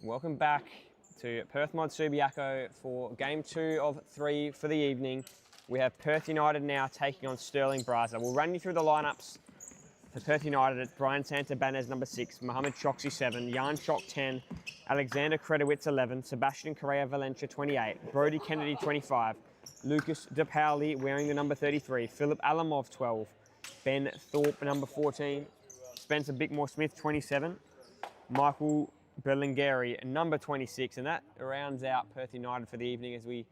Welcome back to Perth Mod Subiaco for game 2 of 3 for the evening. We have Perth United now taking on Sterling Braza. We'll run you through the lineups. For Perth United, it's Brian Santabanez, number 6, Mohamed Choksi, 7, Jan Chok, 10, Alexander Kredowitz, 11, Sebastian Correa Valencia, 28, Brody Kennedy, 25, Lucas De Pauli wearing the number 33, Philip Alamov, 12, Ben Thorpe, number 14, Spencer Bickmore-Smith, 27, Michael Berlingeri, number 26, and that rounds out Perth United for the evening as we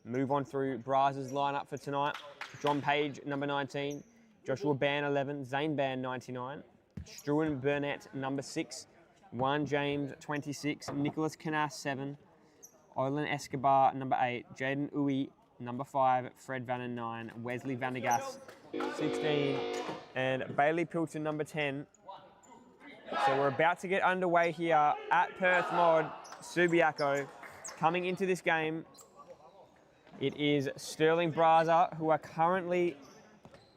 move on through Braza's lineup for tonight. John Page, number 19, Joshua Ban, 11, Zane Ban, 99, Struan Burnett, number 6, Juan James, 26, Nicholas Canas, 7, Oylen Escobar, number 8, Jaden Uwe, number 5, Fred Vannon, 9, Wesley Vanegas, 16, and Bailey Pilton, number 10. So we're about to get underway here at Perth Mod Subiaco. Coming into this game, it is Sterling Braza, who are currently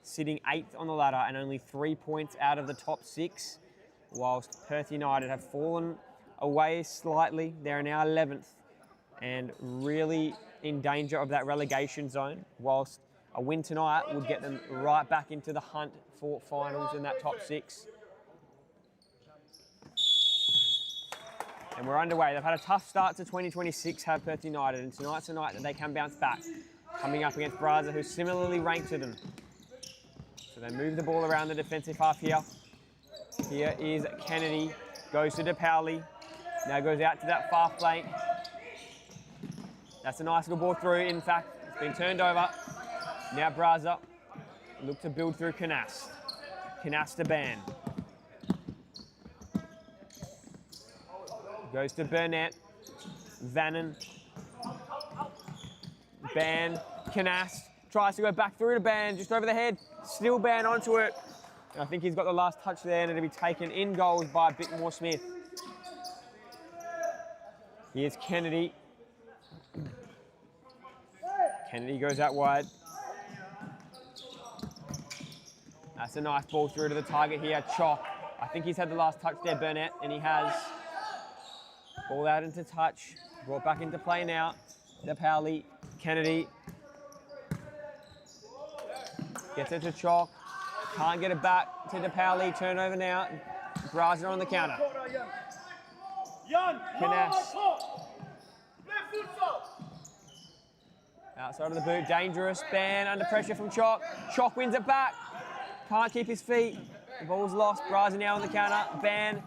sitting 8th on the ladder and only 3 points out of the top 6, whilst Perth United have fallen away slightly. They're now 11th and really in danger of that relegation zone, whilst a win tonight would get them right back into the hunt for finals in that top 6. And we're underway. They've had a tough start to 2026, have Perth United, and tonight's a night that they can bounce back, coming up against Braza, who's similarly ranked to them. So they move the ball around the defensive half here. Here is Kennedy, goes to De Pauli, now goes out to that far flank. That's a nice little ball through. In fact, it's been turned over. Now Braza look to build through Canas. Canas to Ban. Goes to Burnett, Vannon, Ban, Canas, tries to go back through to Ban, just over the head, still Ban onto it. And I think he's got the last touch there, and it'll be taken in goals by Bickmore-Smith. Here's Kennedy. Kennedy goes out wide. That's a nice ball through to the target here, Chok. I think he's had the last touch there, Burnett, and he has. Ball out into touch, brought back into play now. De Pauli, Kennedy. Gets it to Chok. Can't get it back to De Pauli. Turnover now. Braza on the counter. Canas. Outside of the boot, dangerous. Ban under pressure from Chok. Chok wins it back. Can't keep his feet. The ball's lost. Braza now on the counter. Ban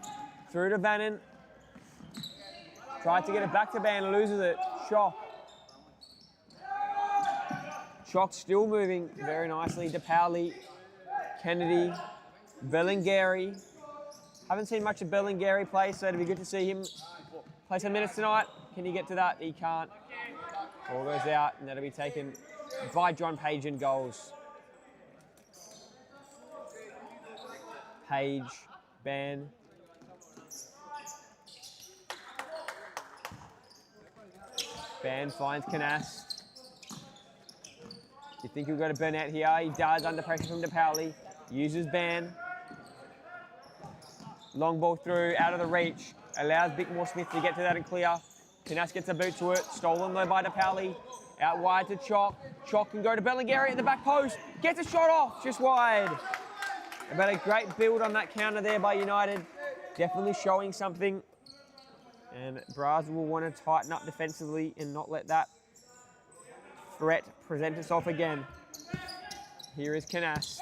through to Vannon. Tried to get it back to Ban, loses it. Chok. Chok still moving very nicely. De Pauli, Kennedy, Berlingeri. Haven't seen much of Berlingeri play, so it'd be good to see him play some minutes tonight. Can he get to that? He can't. Ball goes out, and that'll be taken by John Page in goals. Page, Ban. Ban finds Canas. You think he'll go to Burnett here? He does, under pressure from De Pauli. Uses Ban. Long ball through, out of the reach. Allows Bickmore-Smith to get to that and clear. Canas gets a boot to it. Stolen though by De Pauli. Out wide to Chok. Chok can go to Berlingeri at the back post. Gets a shot off, just wide. But a great build on that counter there by United. Definitely showing something. And Braza will want to tighten up defensively and not let that threat present itself again. Here is Canas.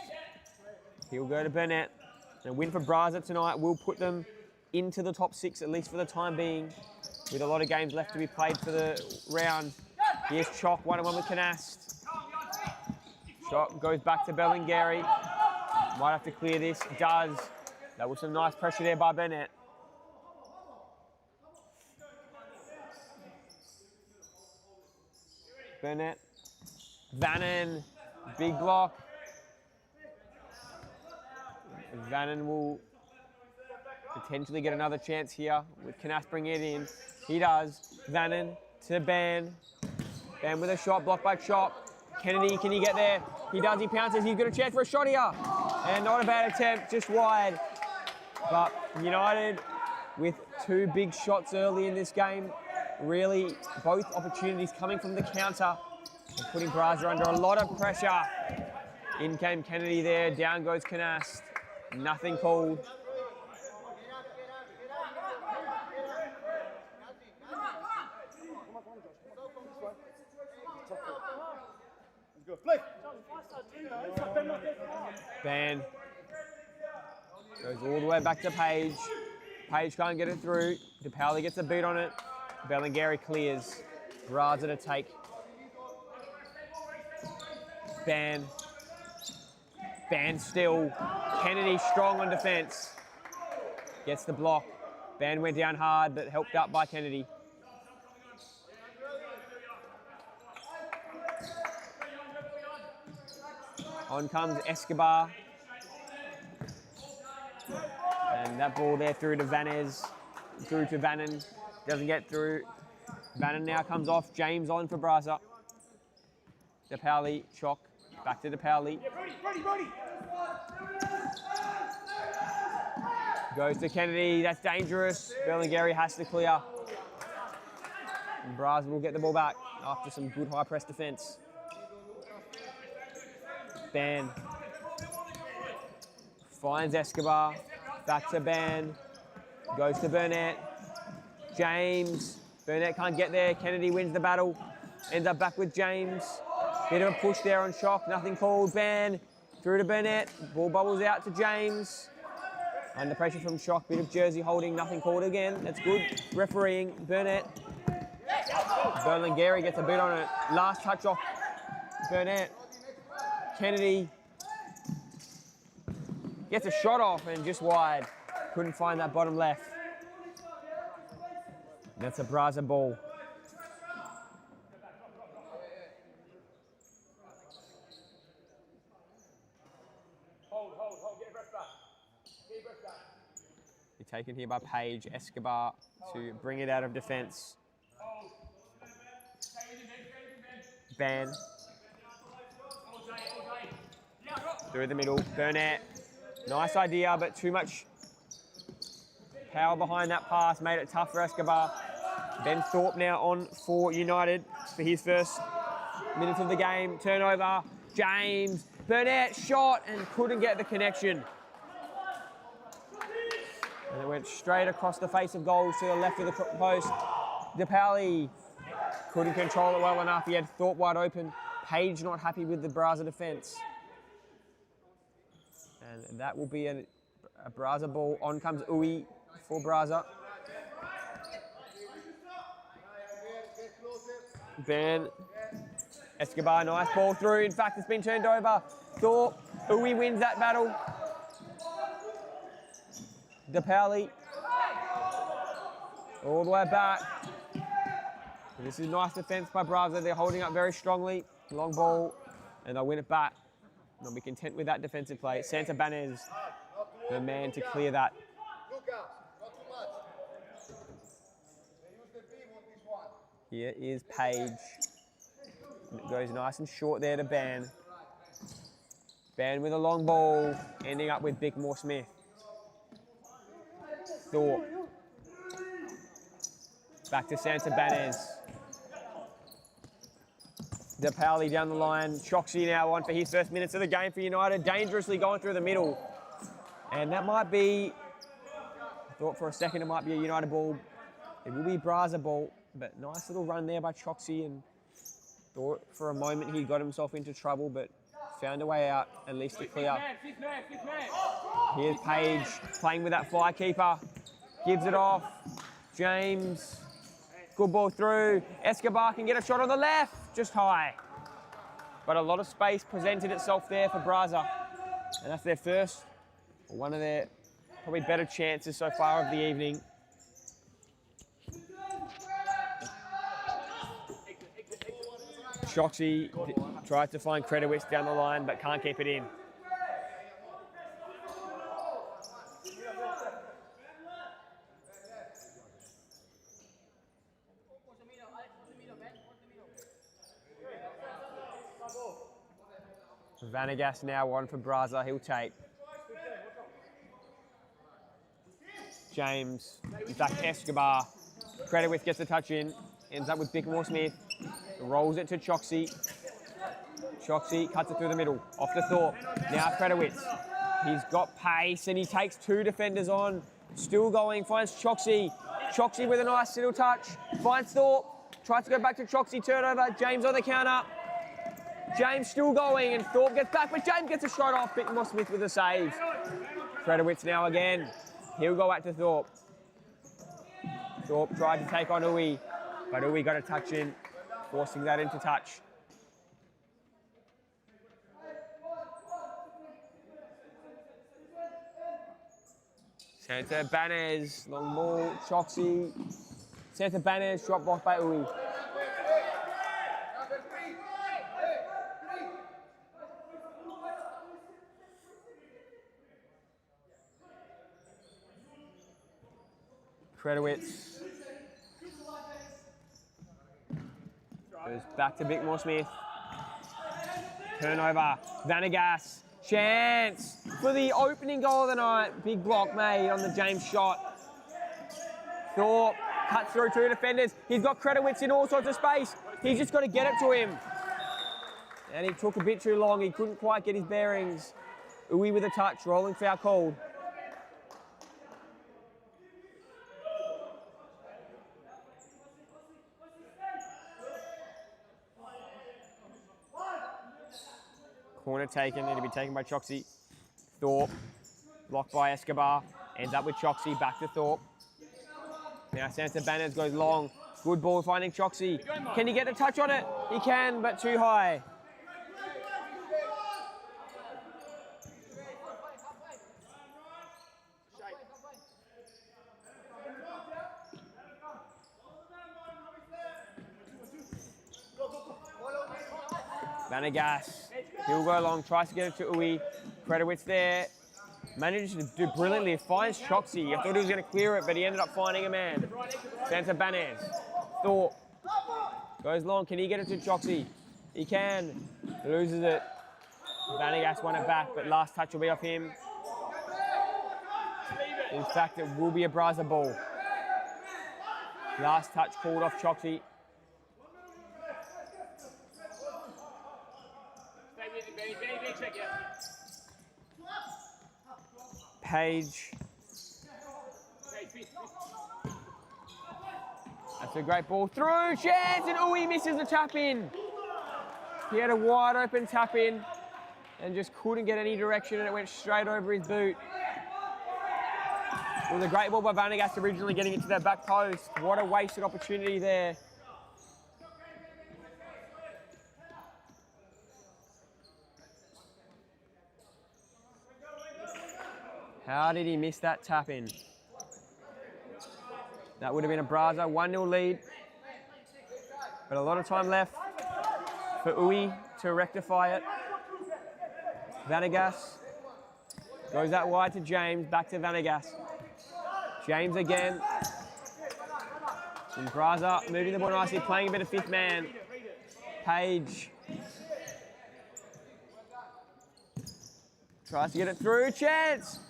He'll go to Burnett. And a win for Braza tonight will put them into the top 6, at least for the time being, with a lot of games left to be played for the round. Here's Chok, 1-on-1 with Canas. Chok goes back to Berlingeri. Might have to clear this. Does. That was some nice pressure there by Burnett. Burnett, Vannon, big block. Vannon will potentially get another chance here with Canas bringing it in. He does. Vannon to Ban. Ban with a shot, blocked by Chok. Kennedy, can he get there? He does, he pounces. He's got a chance for a shot here. And not a bad attempt, just wide. But United with 2 big shots early in this game. Really, both opportunities coming from the counter and putting Brazza under a lot of pressure. In came Kennedy there, down goes Canast. Nothing called. Ban goes all the way back to Page. Page can't get it through. DePaoli gets a beat on it. Bellingary clears. Brazza to take. Ban still. Kennedy strong on defence. Gets the block. Ban went down hard, but helped up by Kennedy. On comes Escobar. And that ball there through to Vanez. Through to Vannon. Doesn't get through. Vannon now comes off. James on for Brazza. DePaoli, Chock. Back to DePaoli. Goes to Kennedy. That's dangerous. Bellingary has to clear. And Brazza will get the ball back after some good high press defence. Ban finds Escobar, back to Ban, goes to Burnett, James, Burnett can't get there, Kennedy wins the battle, ends up back with James, bit of a push there on Shock, nothing called, Ban, through to Burnett, ball bubbles out to James, under pressure from Shock, bit of jersey holding, nothing called again, that's good, refereeing, Burnett, Berlingeri gets a bit on it, last touch off Burnett, Kennedy gets a shot off and just wide. Couldn't find that bottom left. That's a Brazza ball. Hold, get your breath back. Get your breath back. You're taken here by Page, Escobar to bring it out of defence. Ban. Through the middle, Burnett. Nice idea, but too much power behind that pass. Made it tough for Escobar. Ben Thorpe now on for United for his first minutes of the game. Turnover, James. Burnett shot and couldn't get the connection. And it went straight across the face of goals to the left of the post. DePaoli couldn't control it well enough. He had Thorpe wide open. Page not happy with the Brazza defence. And that will be a Brazza ball. On comes Uwe for Brazza. Ban. Escobar, nice ball through. In fact, it's been turned over. Thorpe. Uwe wins that battle. DePaoli. All the way back. And this is nice defence by Brazza. They're holding up very strongly. Long ball. And they'll win it back. They'll be content with that defensive play. Santa Banez, the man to clear that. Here is Page. And it goes nice and short there to Ban. Ban with a long ball, ending up with Bickmore Smith. Thorpe. Back to Santa Banez. DePaoli down the line. Choxy now on for his first minutes of the game for United. Dangerously going through the middle. And that might be, I thought for a second it might be a United ball. It will be a Brazza ball, but nice little run there by Choxy, and thought for a moment he got himself into trouble, but found a way out, at least to clear. Here's Page playing with that fly keeper. Gives it off. James. Good ball through. Escobar can get a shot on the left. Just high. But a lot of space presented itself there for Brazza. And that's their first, or one of their probably better chances so far of the evening. Shoxy tries to find Kredowitz down the line, but can't keep it in. Vanegas now on for Brazza, he'll take. James. In fact, Escobar. Credowitz gets the touch in. Ends up with Bickmore Smith. Rolls it to Choxy. Choxy cuts it through the middle. Off to Thorpe. Now Credowitz. He's got pace and he takes 2 defenders on. Still going. Finds Choxy. Choxy with a nice little touch. Finds Thorpe. Tries to go back to Choxy. Turnover. James on the counter. James still going and Thorpe gets back, but James gets a shot off. Bickmore Smith with a save. Credowitz now again. He'll go back to Thorpe. Thorpe tried to take on Uwe, but Uwe got a touch in, forcing that into touch. Santa Banez, long ball, Choxy. Santa Banez, drop off by Uwe. Credowitz goes back to Bickmore Smith. Turnover. Vanegas. Chance for the opening goal of the night. Big block made on the James shot. Thorpe cuts through 2 defenders. He's got Credowitz in all sorts of space. He's just got to get it to him. And he took a bit too long. He couldn't quite get his bearings. Uwe with a touch. Rolling foul called. Corner taken, need to be taken by Choxy. Thorpe, blocked by Escobar. Ends up with Choxy, back to Thorpe. Now Santa Banez goes long. Good ball finding Choxy. Can he get a touch on it? He can, but too high. Vanegas. He'll go long, tries to get it to Uwe. Credowitz there. Manages to do brilliantly. Finds Choxy. I thought he was going to clear it, but he ended up finding a man. Santa Banez. Thorpe. Goes long. Can he get it to Choxy? He can. Loses it. Vanegas won it back, but last touch will be off him. In fact, it will be a Braza ball. Last touch called off Choxy. Page. That's a great ball through. Chance and Uwe misses the tap in. He had a wide open tap in and just couldn't get any direction and it went straight over his boot. It was a great ball by Vanegas originally getting it to that back post. What a wasted opportunity there. How did he miss that tap in? That would have been a Braza 1-0 lead. But a lot of time left for Uwe to rectify it. Vanegas goes that wide to James, back to Vanegas. James again. And Braza moving the ball nicely, playing a bit of 5th man. Page. Tries to get it through, chance!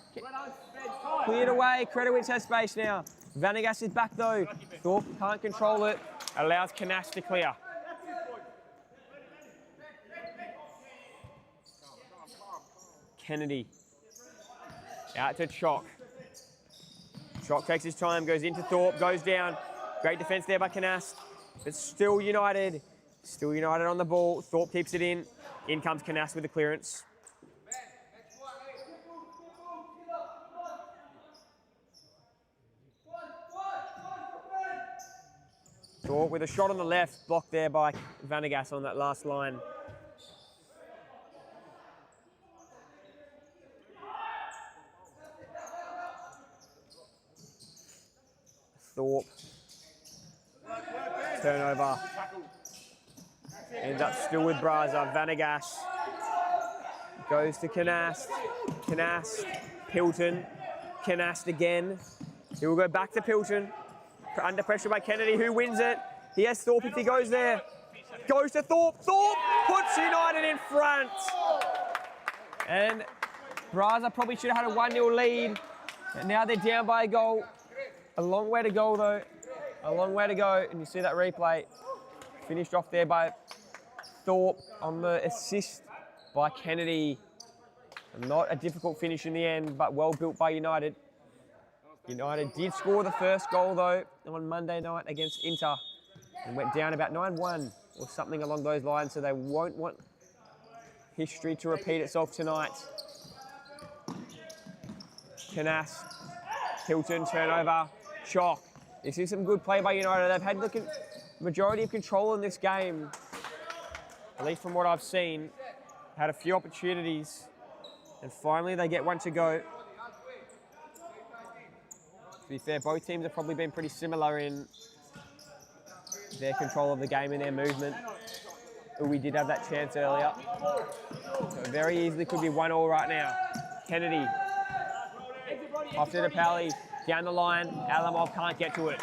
Cleared away, Credowitz has space now. Vanegas is back though. Thorpe can't control it. Allows Canas to clear. Kennedy. Out to Chock. Chock takes his time, goes into Thorpe, goes down. Great defence there by Canas. But still United. Still United on the ball. Thorpe keeps it in. In comes Canas with the clearance. Thorpe with a shot on the left, blocked there by Vanegas on that last line. Thorpe. Turnover. Ends up still with Braza. Vanegas goes to Canas. Canas. Pilton. Canas again. He will go back to Pilton. Under pressure by Kennedy, who wins it. He has Thorpe if he goes there. Goes to Thorpe. Thorpe puts United in front. And Braza probably should have had a 1-0 lead. And now they're down by a goal. A long way to go, though. A long way to go. And you see that replay. Finished off there by Thorpe on the assist by Kennedy. Not a difficult finish in the end, but well built by United. United did score the first goal, though, on Monday night against Inter. And went down about 9-1 or something along those lines, so they won't want history to repeat itself tonight. Canas, Hilton, turnover, Chalk. This is some good play by United. They've had the majority of control in this game, at least from what I've seen. Had a few opportunities, and finally they get one to go. To be fair, both teams have probably been pretty similar in their control of the game and their movement. We did have that chance earlier. So it very easily could be 1-1 right now. Kennedy, off to Depali, down the line. Alamov can't get to it.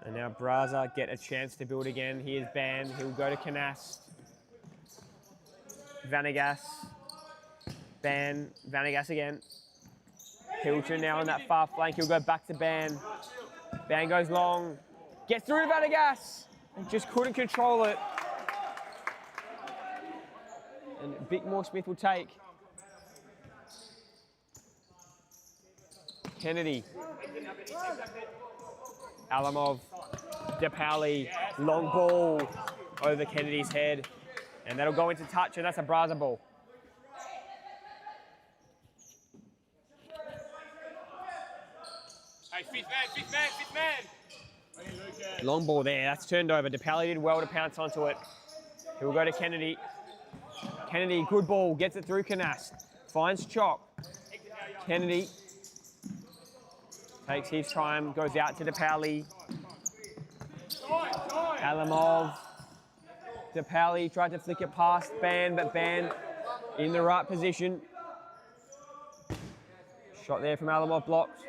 And now Braza get a chance to build again. Here's Ban, he'll go to Canas. Vanegas, Ban, Vanegas again. Hilton now on that far flank, he'll go back to Ban. Ban goes long, gets through to Vanegas, and just couldn't control it. And Bickmore Smith will take. Kennedy. Alamov, Depali, long ball over Kennedy's head. And that'll go into touch, and that's a Braza ball. Hey, fifth man. Long ball there, that's turned over. Depali did well to pounce onto it. He'll go to Kennedy. Kennedy, good ball, gets it through Canas. Finds Chalk. Kennedy takes his time, goes out to Depali. Alamov. Depali tried to flick it past Ban, but Ban in the right position. Shot there from Alamov, blocked.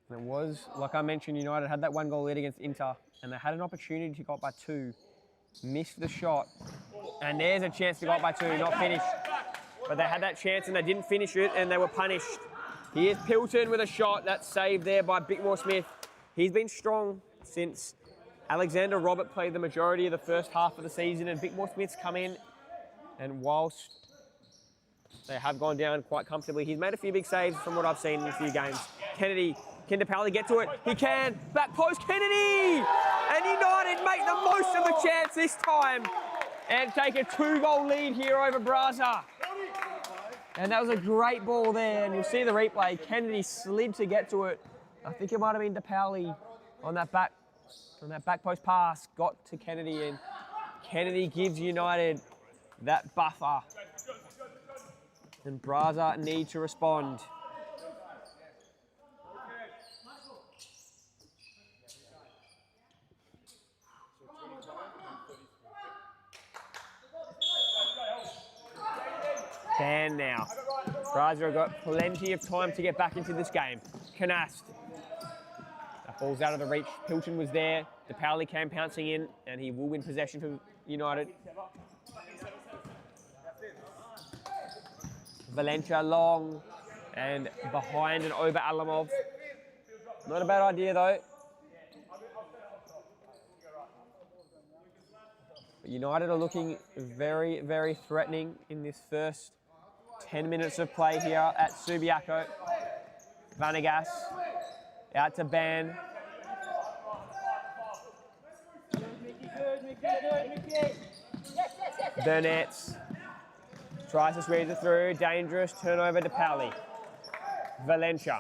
And it was, like I mentioned, United had that 1-goal lead against Inter, and they had an opportunity to go up by 2. Missed the shot, and there's a chance to go up by 2, not finished. But they had that chance and they didn't finish it, and they were punished. Here's Pilton with a shot that's saved there by Bickmore Smith. He's been strong since Alexander Robert played the majority of the first half of the season, and Bickmore Smith's come in, and whilst they have gone down quite comfortably, he's made a few big saves from what I've seen in a few games. Kennedy, can Depali get to it? He can. Back post, Kennedy! And United make the most of the chance this time and take a 2-goal lead here over Braza. And that was a great ball there, and you'll see the replay. Kennedy slid to get to it. I think it might have been Depali on that back post pass, got to Kennedy, and Kennedy gives United that buffer. And Braza need to respond. Ban now. Braza have got plenty of time to get back into this game. Canast. That ball's out of the reach. Hilton was there. Depali came pouncing in, and he will win possession for United. Valencia long and behind and over Alamov. Not a bad idea though. But United are looking very, very threatening in this first 10 minutes of play here at Subiaco. Vanegas out to Ban. Burnett tries to squeeze it through. Dangerous turnover to Pally. Valencia.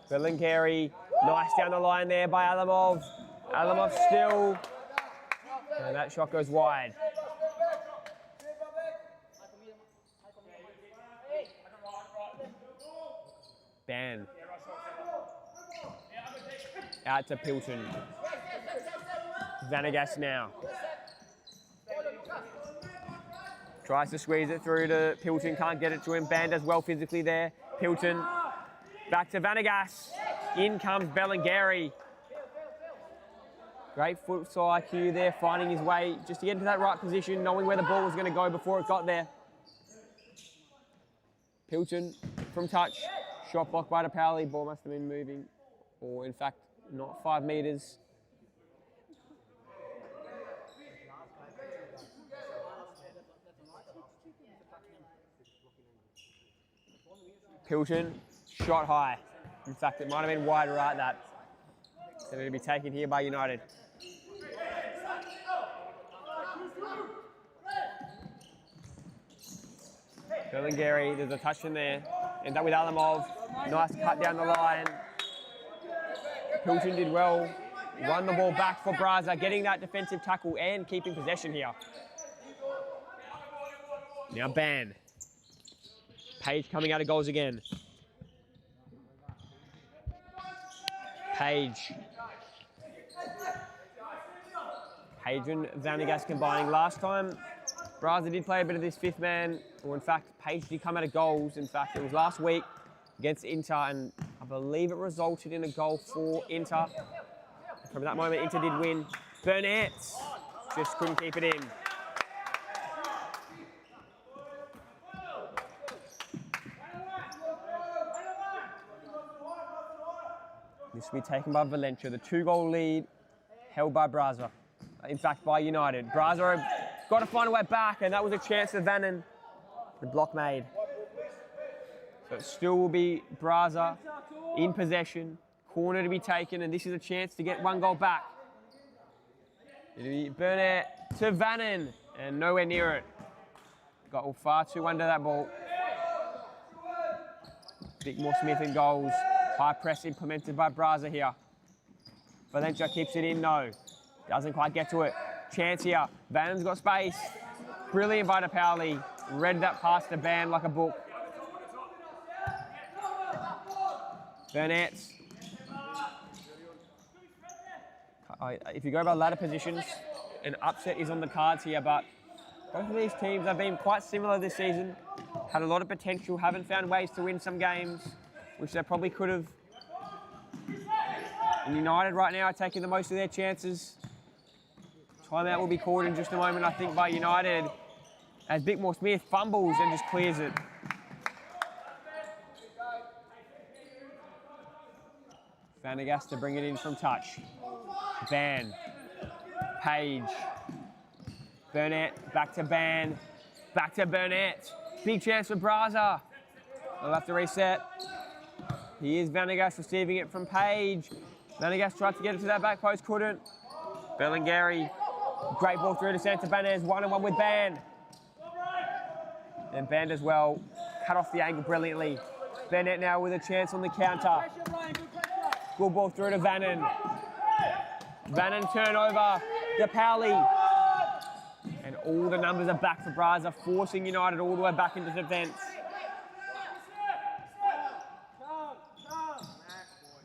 Berlingeri, nice down the line there by Alamov. Alamov still. And that shot goes wide. Ban. Out to Pilton. Vanegas now. Tries to squeeze it through to Pilton, can't get it to him. Band does well physically there. Pilton, back to Vanagas. In comes Bellingary. Great futsal IQ there, finding his way just to get into that right position, knowing where the ball was going to go before it got there. Pilton from touch, shot blocked by DePaoli. Ball must have been moving, or in fact, not 5 metres. Pilton, shot high. In fact, it might have been wide right that. So it'll be taken here by United. Bellingary, there's a touch in there. Ends up with Alamov. Nice cut down the line. Pilton did well. Run the ball back for Braza, getting that defensive tackle and keeping possession here. Now Ban. Page coming out of goals again. Page. Page and Vanagas combining. Last time, Braza did play a bit of this 5th man, or in fact, Page did come out of goals. In fact, it was last week against Inter, and I believe it resulted in a goal for Inter. From that moment, Inter did win. Burnett just couldn't keep it in. This will be taken by Valencia. The 2-goal lead held by Braza. In fact, by United. Braza got to find a way back, and that was a chance for Vannon. The block made. So it still will be Braza in possession. Corner to be taken, and this is a chance to get 1 goal back. It'll be Burnett to Vannon, and nowhere near it. Got far too under that ball. Bickmore Smith in goals. High press implemented by Braza here. Valencia keeps it in, no. Doesn't quite get to it. Chance here. Vannon's got space. Brilliant by DePaoli. Read that pass to Ban like a book. Burnett. If you go by ladder positions, an upset is on the cards here, but both of these teams have been quite similar this season. Had a lot of potential, haven't found ways to win some games, which they probably could have. And United right now are taking the most of their chances. Timeout will be called in just a moment, I think, by United, as Bickmore Smith fumbles and just clears it. Vanagas to bring it in from touch. Ban. Page. Burnett, back to Ban. Back to Burnett. Big chance for Braza. They'll have to reset. Here's Vanagas receiving it from Page. Vanagas tried to get it to that back post, couldn't. Bellingary, great ball through to Santabanez, 1-on-1 with Ban. And Ban as well, cut off the angle brilliantly. Bennett now with a chance on the counter. Good ball through to Vannon. Vannon turnover, DePaoli. And all the numbers are back for Braza, forcing United all the way back into defence.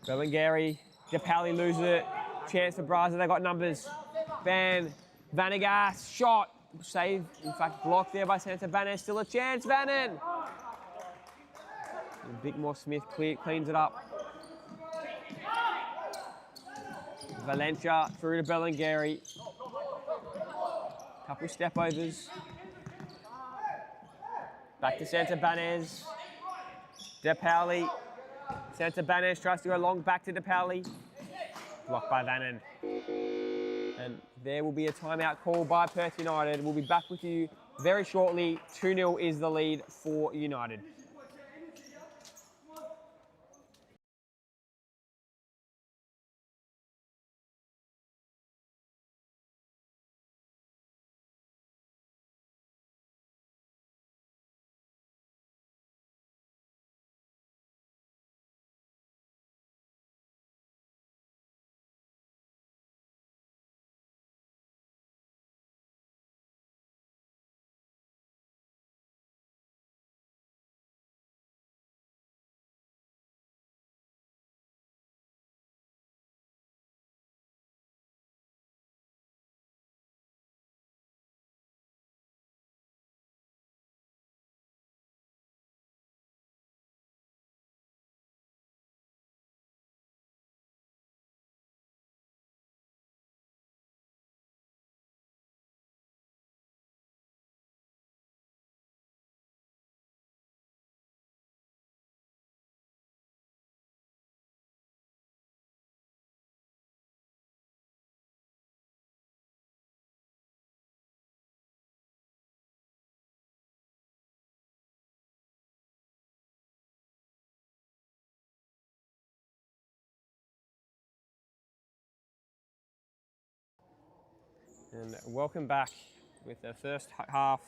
Bellingary, DePaoli loses it. Chance for Braza, they got numbers. Vanagas, shot. Save, in fact, blocked there by Santabanez. Still a chance, Vannon. Bickmore Smith cleans it up. Valencia through to Bellingary. Couple step overs. Back to Santabanez. DePaoli. Santabanez tries to go long back to DePaoli. Blocked by Vannon. And there will be a timeout call by Perth United. We'll be back with you very shortly. 2-0 is the lead for United. And welcome back with the first half.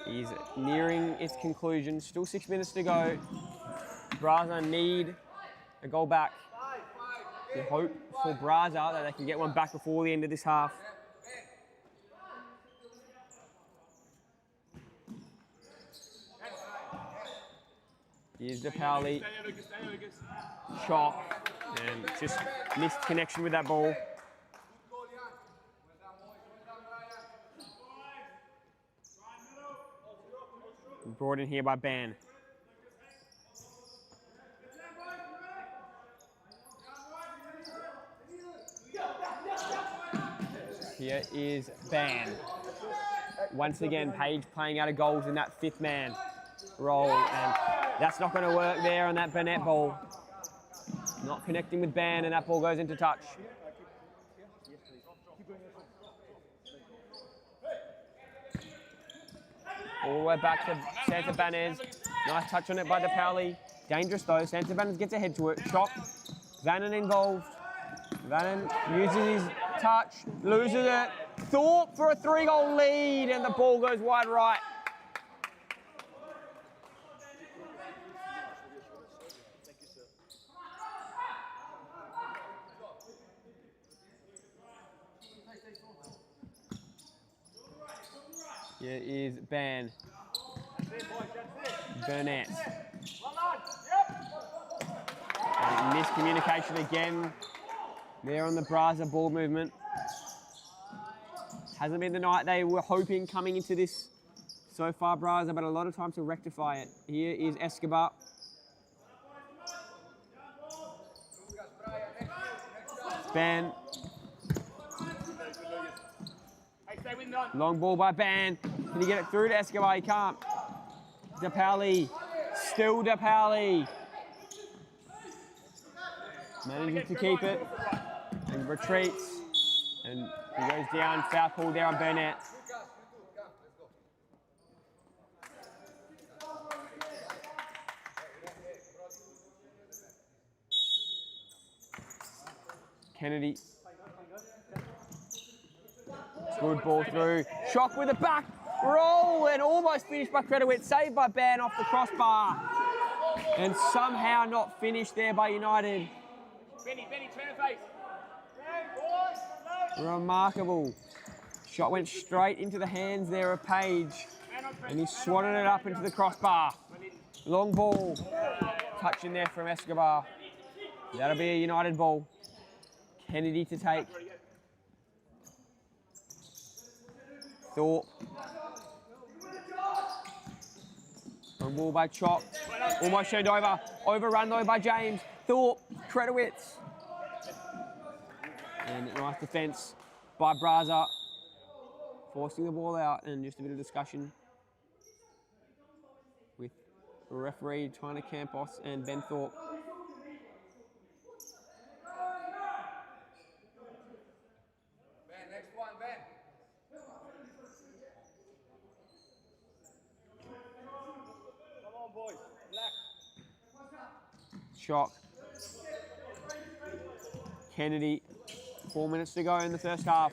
Is nearing its conclusion. Still 6 minutes to go. Braza need a goal back. We hope for Braza that they can get one back before the end of this half. Here's the Pauli. Shot. And just missed connection with that ball. Brought in here by Ban. Here is Ban. Once again, Page playing out of goals in that 5th man role, and that's not going to work there on that Burnett ball. Not connecting with Ban, and that ball goes into touch. All the way back to Santa Banez. Nice touch on it by the Pauli. Dangerous though. Santa Banez gets ahead to it. Chop. Vannon involved. Vannon uses his touch, loses it. Thorpe for a 3-goal lead, and the ball goes wide right. Here is Ban. Burnett. And miscommunication again there on the Braza ball movement. Hasn't been the night they were hoping coming into this so far, Braza, but a lot of time to rectify it. Here is Escobar. Ban. Long ball by Ban. Can he get it through to Escobar? He can't. DePauli. Still DePauli. Manages to keep it. And retreats. And he goes down. Foul call there on Burnett. Kennedy. Good ball through. Shock with a back roll and almost finished by Credowitz. Saved by Ban off the crossbar. And somehow not finished there by United. Benny, turn and face. Remarkable. Shot went straight into the hands there of Page. And he swatted it up into the crossbar. Long ball. Touch in there from Escobar. That'll be a United ball. Kennedy to take. Thorpe. Long ball by Chop. Almost turned over. Overrun though by James. Thorpe. Credowitz. And nice defence by Braza. Forcing the ball out, and just a bit of discussion with the referee Tina Campos and Ben Thorpe. Ben, next one, Ben. Come on, boys. Black. Shock. Kennedy. 4 minutes to go in the first half.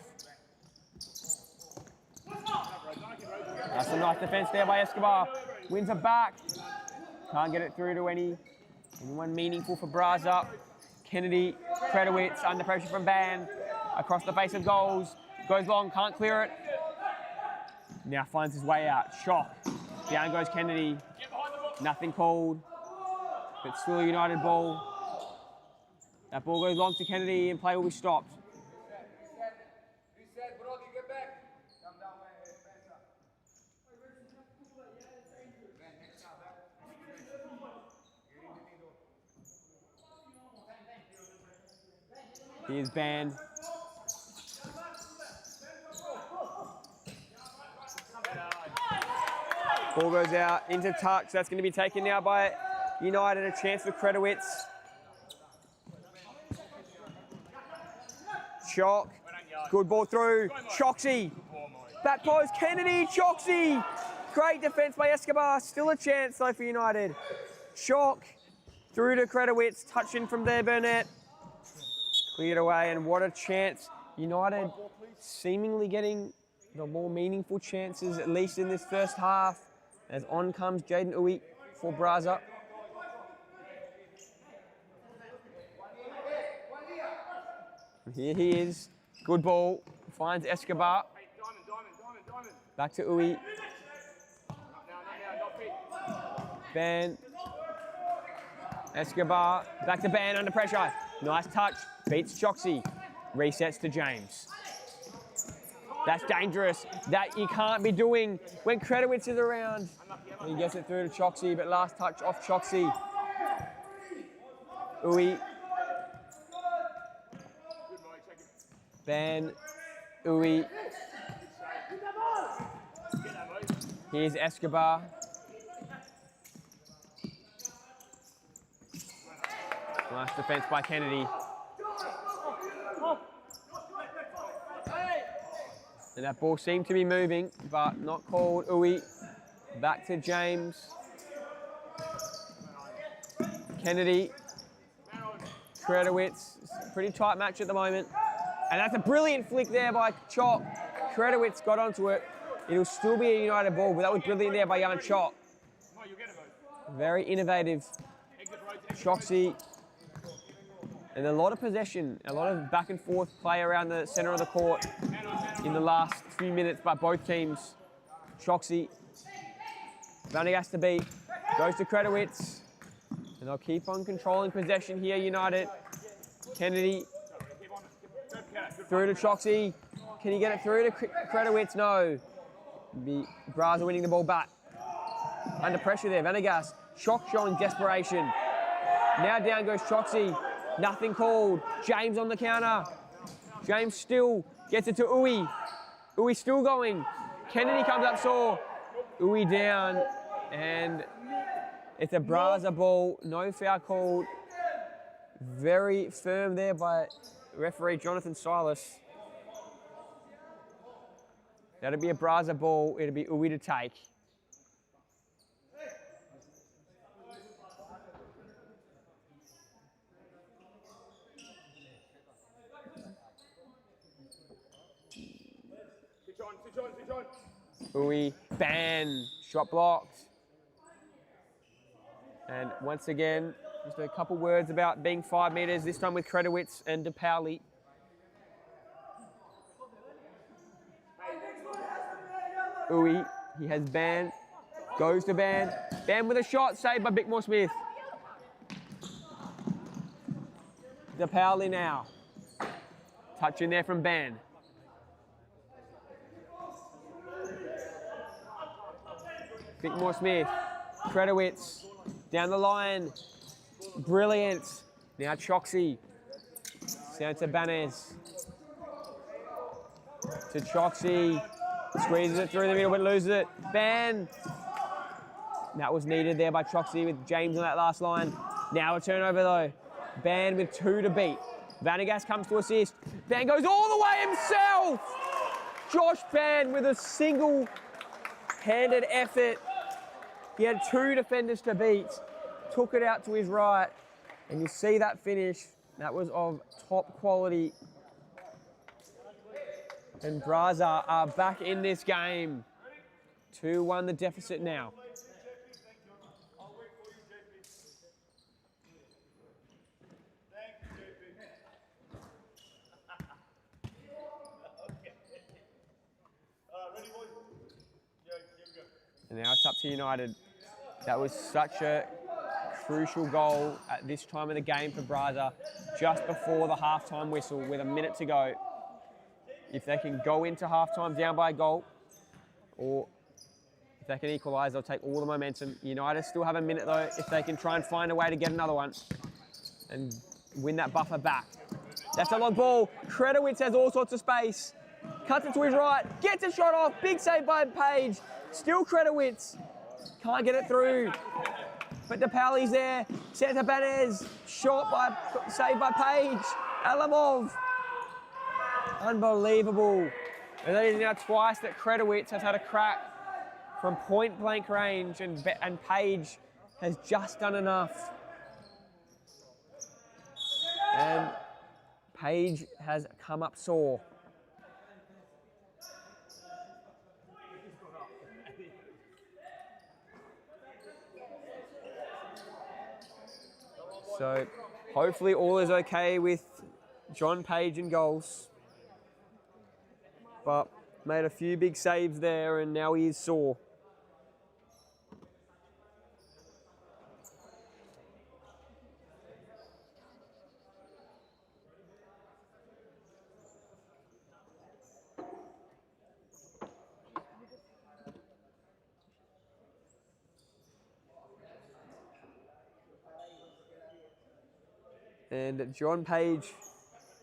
That's a nice defence there by Escobar. Wins it back. Can't get it through to anyone meaningful for Braza. Kennedy, Credowitz, under pressure from Ban. Across the face of goals. Goes long, can't clear it. Now finds his way out. Shock. Down goes Kennedy. Nothing called. But still a United ball. That ball goes long to Kennedy and play will be stopped. Here's Ban. Ball goes out into touch. That's going to be taken now by United. A chance for Credowitz. Shock. Good ball through. Choxy. Back post. Kennedy. Choxy. Great defence by Escobar. Still a chance though for United. Shock. through to Kredowitz, touching from there, Burnett. Cleared away, and what a chance. United seemingly getting the more meaningful chances, at least in this first half, as on comes Jaden Uwe for Braza. Here he is. Good ball. Finds Escobar. Back to Uwe. Ban. Escobar. Back to Ban under pressure. Nice touch. Beats Choxy. Resets to James. That's dangerous. That you can't be doing when Kredowitz is around. He gets it through to Choxy, but last touch off Choxy. Uwe. Ban. Uwe. Here's Escobar. Nice defense by Kennedy. And that ball seemed to be moving, but not called. Uwe. Back to James. Kennedy. Kredowitz. Pretty tight match at the moment. And that's a brilliant flick there by Chop. Kredowitz got onto it. It'll still be a United ball, but that was brilliant there by young Chop. Very innovative. Choxy. And a lot of possession, a lot of back and forth play around the centre of the court in the last few minutes by both teams. Choxy. Vanegas to beat. Goes to Kredowitz. And they'll keep on controlling possession here, United. Kennedy. Through to Choxy. Can he get it through to Kredowitz? No. Braza winning the ball back. Under pressure there, Vanegas. Chock showing desperation. Now down goes Choxy. Nothing called. James on the counter. James still gets it to Uwe. Uwe still going. Kennedy comes up sore. Uwe down. And it's a Braza ball. No foul called. Very firm there by referee Jonathan Silas. That'll be a Braza ball. It'll be Uwe to take. Uwe, ban, shot blocked. And once again, just a couple words about being 5 metres, this time with Kredowitz and De Pauli. Uwe, he has Ban, goes to Ban. Ban with a shot, saved by Bickmore Smith. De Pauli now. Touch in there from Ban. Bickmore Smith, Kredowitz, down the line. Brilliant. Now Choxy. Down to Banez. To Choxy. Squeezes it through the middle but loses it. Ban. That was needed there by Choxy with James on that last line. Now a turnover though. Ban with 2 to beat. Vanegas comes to assist. Ban goes all the way himself. Josh Ban with a single-handed effort. He had 2 defenders to beat. Took it out to his right. And you see that finish. That was of top quality. And Braza are back in this game. 2-1 the deficit now. And now it's up to United. That was such a crucial goal at this time of the game for Braza, just before the halftime whistle with a minute to go. If they can go into halftime down by a goal, or if they can equalise, they'll take all the momentum. United still have a minute though, if they can try and find a way to get another one and win that buffer back. That's a long ball. Kredowitz has all sorts of space. Cuts it to his right, gets a shot off, big save by Page. Still Kredowitz, can't get it through. But De Pauli's there, set to Banez, saved by Page. Alamov. Unbelievable. And that is now twice that Kredowitz has had a crack from point blank range and Page has just done enough. Page has come up sore. So hopefully all is okay with John Page in goals. But made a few big saves there and now he is sore. And John Page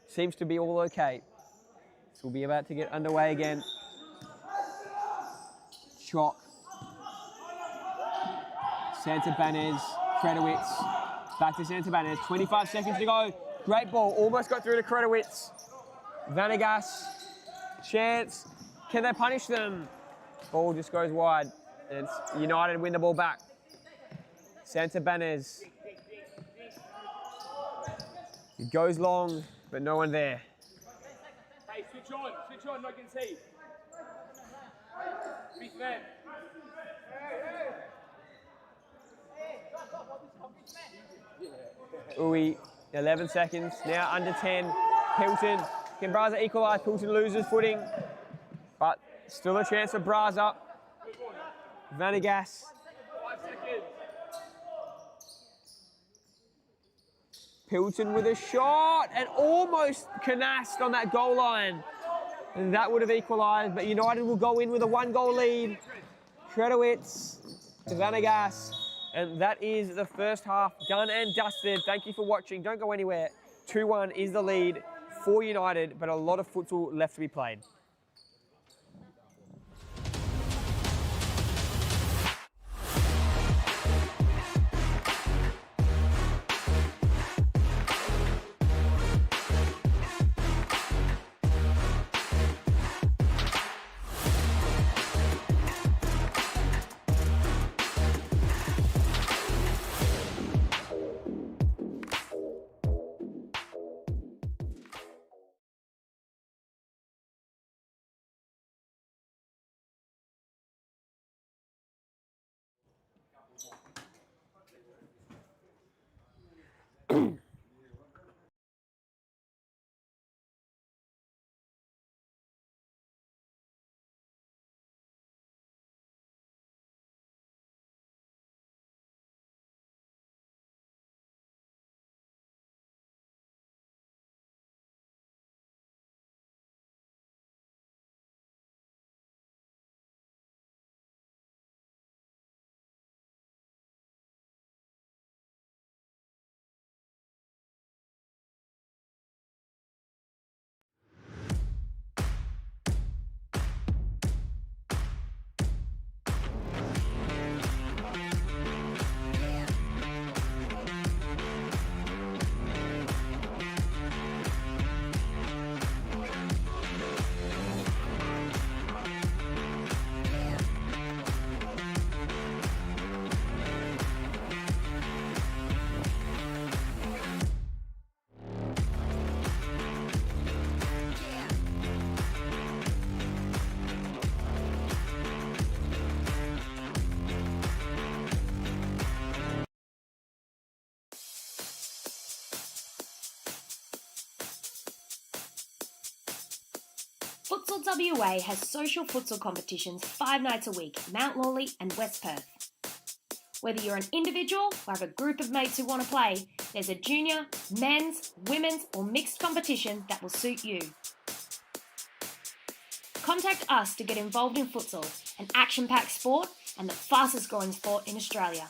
seems to be all okay. So we'll be about to get underway again. Chock. Santabanez, Kredowitz. Back to Santabanez, 25 seconds to go. Great ball, almost got through to Kredowitz. Vanegas, chance. Can they punish them? Ball just goes wide. And it's United win the ball back. Santabanez. It goes long, but no one there. Hey, switch on, no can see. Big man. Uwe, 11 seconds, now under 10. Pilton, can Braza equalise? Pilton loses footing, but still a chance for Braza. Vanegas. 5 seconds. Pilton with a shot and almost canased on that goal line. And that would have equalised, but United will go in with a 1-goal lead. Kredowitz to Vanegas. And that is the first half done and dusted. Thank you for watching. Don't go anywhere. 2-1 is the lead for United, but a lot of futsal left to be played. Futsal WA has social futsal competitions 5 nights a week at Mount Lawley and West Perth. Whether you're an individual or have a group of mates who want to play, there's a junior, men's, women's or mixed competition that will suit you. Contact us to get involved in futsal, an action-packed sport and the fastest growing sport in Australia.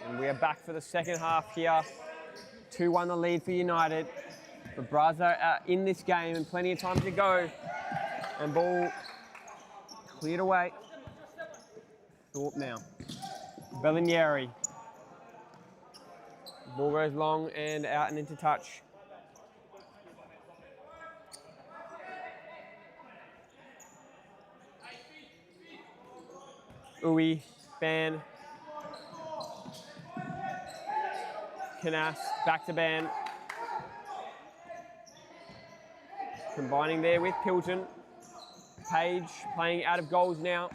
And we are back for the second half here. 2-1 the lead for United. But Brazza are in this game and plenty of time to go. And ball cleared away. Thorpe now. Bellinelli. Ball goes long and out and into touch. Uwe, Ban. Canas, back to Ban. Combining there with Pilton. Page playing out of goals now.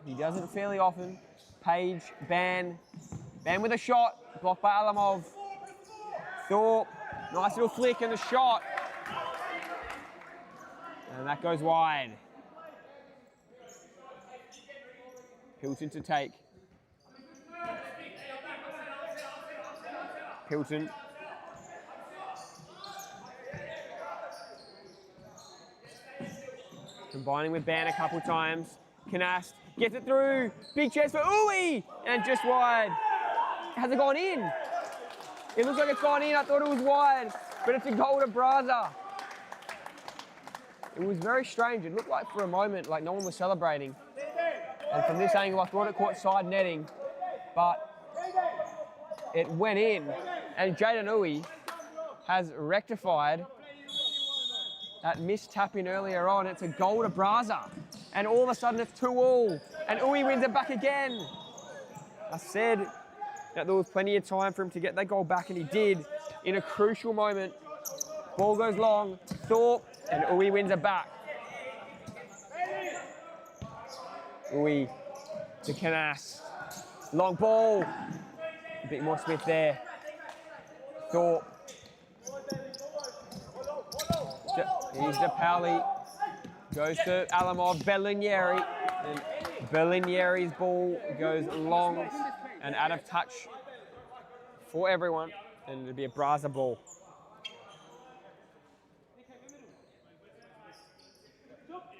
He does it fairly often. Page, Ban. Ban with a shot. Blocked by Alamov. Thorpe. Nice little flick and the shot. And that goes wide. Pilton to take. Pilton. Combining with Ban a couple times. Canast gets it through. Big chance for Uwe! And just wide. Has it gone in? It looks like it's gone in. I thought it was wide. But it's a goal to Brazza. It was very strange. It looked like for a moment like no one was celebrating. And from this angle, I thought it caught side netting. But it went in. And Jaden Uwe has rectified that missed tap in earlier on. It's a goal to Brazza. And all of a sudden it's 2-2. And Uwe wins it back again. I said that there was plenty of time for him to get that goal back, and he did in a crucial moment. Ball goes long, Thorpe, and Uwe wins it back. Uwe to Canas. Long ball. A bit more Smith there. Thorpe. Here's DePauli. Goes to Alamov. Bellinelli. And Bellinelli's ball goes long and out of touch for everyone. And it'll be a Brazza ball.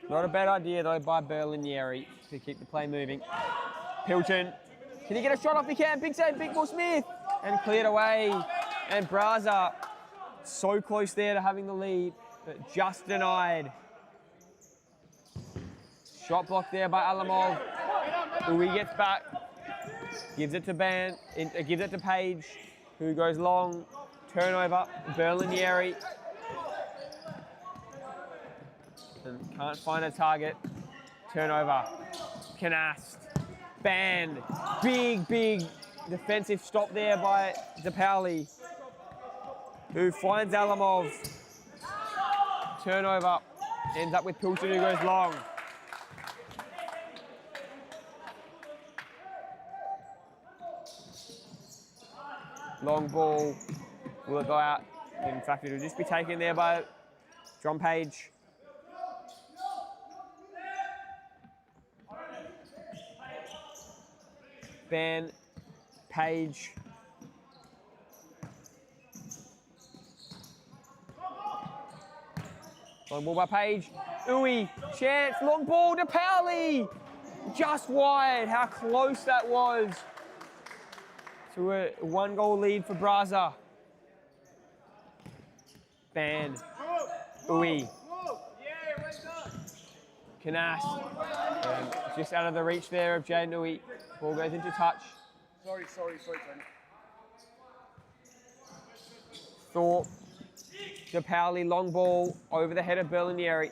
Not a bad idea though by Bellinelli to keep the play moving. Pilton. Can he get a shot off? He can. Big save, Big Ball Smith. And cleared away. And Brazza so close there to having the lead, but just denied. Shot blocked there by Alamov. Uwe gets back. Gives it to gives it to Page, who goes long. Turnover. Bellinelli. And can't find a target. Turnover. Canast. Banned. Big defensive stop there by DePauli, who finds Alamov. Turnover. Ends up with Pilton, who goes long. Long ball. Will it go out? In fact, it'll just be taken there by John Page. Ban, Page. Long ball by Page. Uwe, chance, long ball to Powley. Just wide. How close that was to a 1-goal lead for Brazza. Ban, Uwe. Canas. Just out of the reach there of Jaden Uwe. Ball goes into touch. Sorry, Tony. Thorpe. DePauli, long ball over the head of Bellinelli.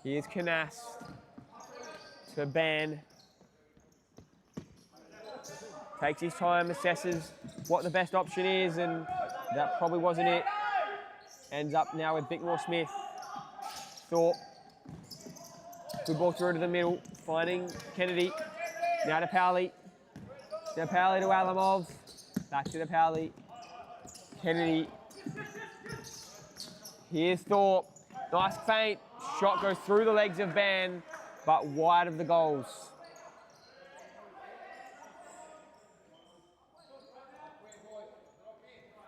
Here's Canas to Ban. Takes his time, assesses what the best option is, and that probably wasn't it. Ends up now with Bickmore Smith. Thorpe. Good ball through to the middle, finding Kennedy. Now to Powley. DePauli to Alamov. Back to DePauli. Kennedy. Here's Thorpe. Nice feint. Shot goes through the legs of Ban, but wide of the goals.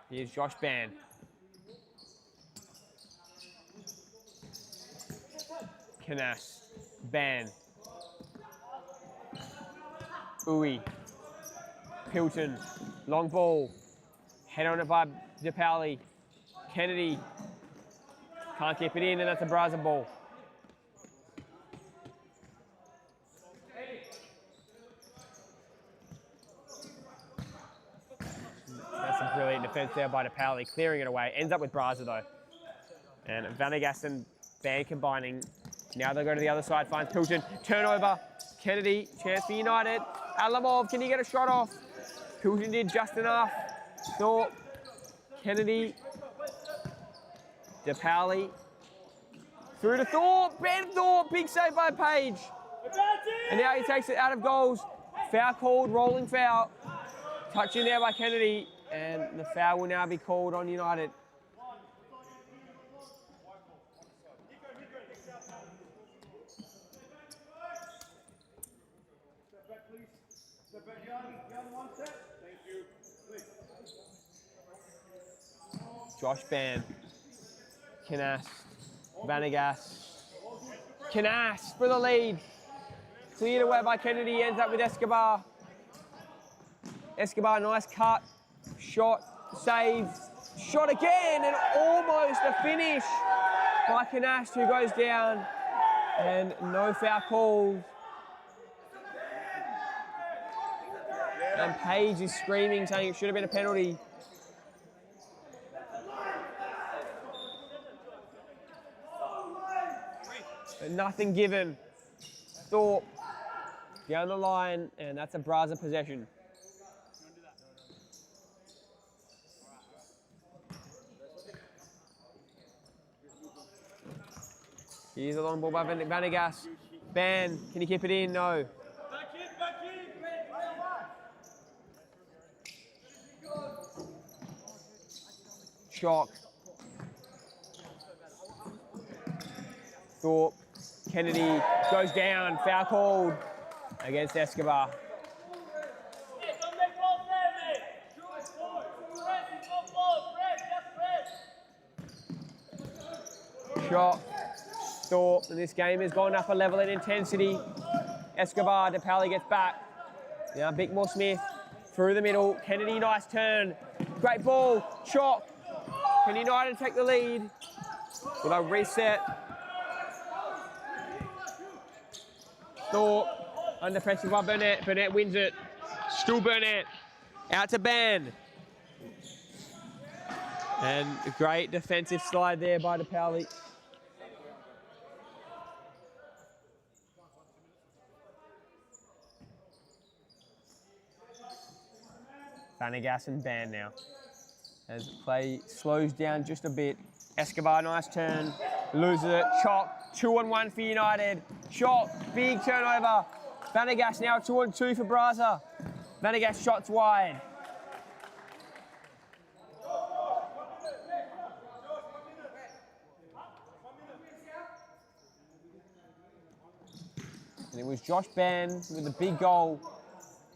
Here's Josh Ban. Canas. Ban. Uwe. Pilton. Long ball. Head on it by DePauli. Kennedy. Can't keep it in, and that's a Braza ball. That's a brilliant defence there by DePauli, clearing it away. Ends up with Braza though. And Vanegas and Ban combining. Now they'll go to the other side, finds Pilton. Turnover. Kennedy, chance for United. Alamov, can he get a shot off? Pilton did just enough. Thorpe. Kennedy. DePauli. Through to Thorpe. Ben Thorpe, big save by Page. And now he takes it out of goals. Foul called, rolling foul. Touch in there by Kennedy. And the foul will now be called on United. Josh Ban. Canas. Vanegas. Canas for the lead. Cleared away by Kennedy, ends up with Escobar. Escobar, nice cut. Shot, saves. Shot again, and almost a finish by Canas, who goes down. And no foul calls. And Page is screaming, saying it should have been a penalty. But nothing given. Thorpe down the line, and that's a Braza possession. Here's a long ball by Vanegas. Ban, can he keep it in? No. Shock. Thorpe. Kennedy goes down. Foul called against Escobar. Shot. Thorpe. And this game has gone up a level in intensity. Escobar, DePauli gets back. Now Bickmore Smith through the middle. Kennedy, nice turn. Great ball. Shock. Can United take the lead? Will they reset? Thorpe under pressure by Burnett. Burnett wins it. Still Burnett. Out to Ban. And a great defensive slide there by DePauli. Vanegas and Ban now. As play slows down just a bit. Escobar, nice turn. Loses it. Chock. 2-on-1 for United. Shot. Big turnover. Vanegas now 2-on-2 for Braza. Vanegas shots wide. And it was Josh Ban with a big goal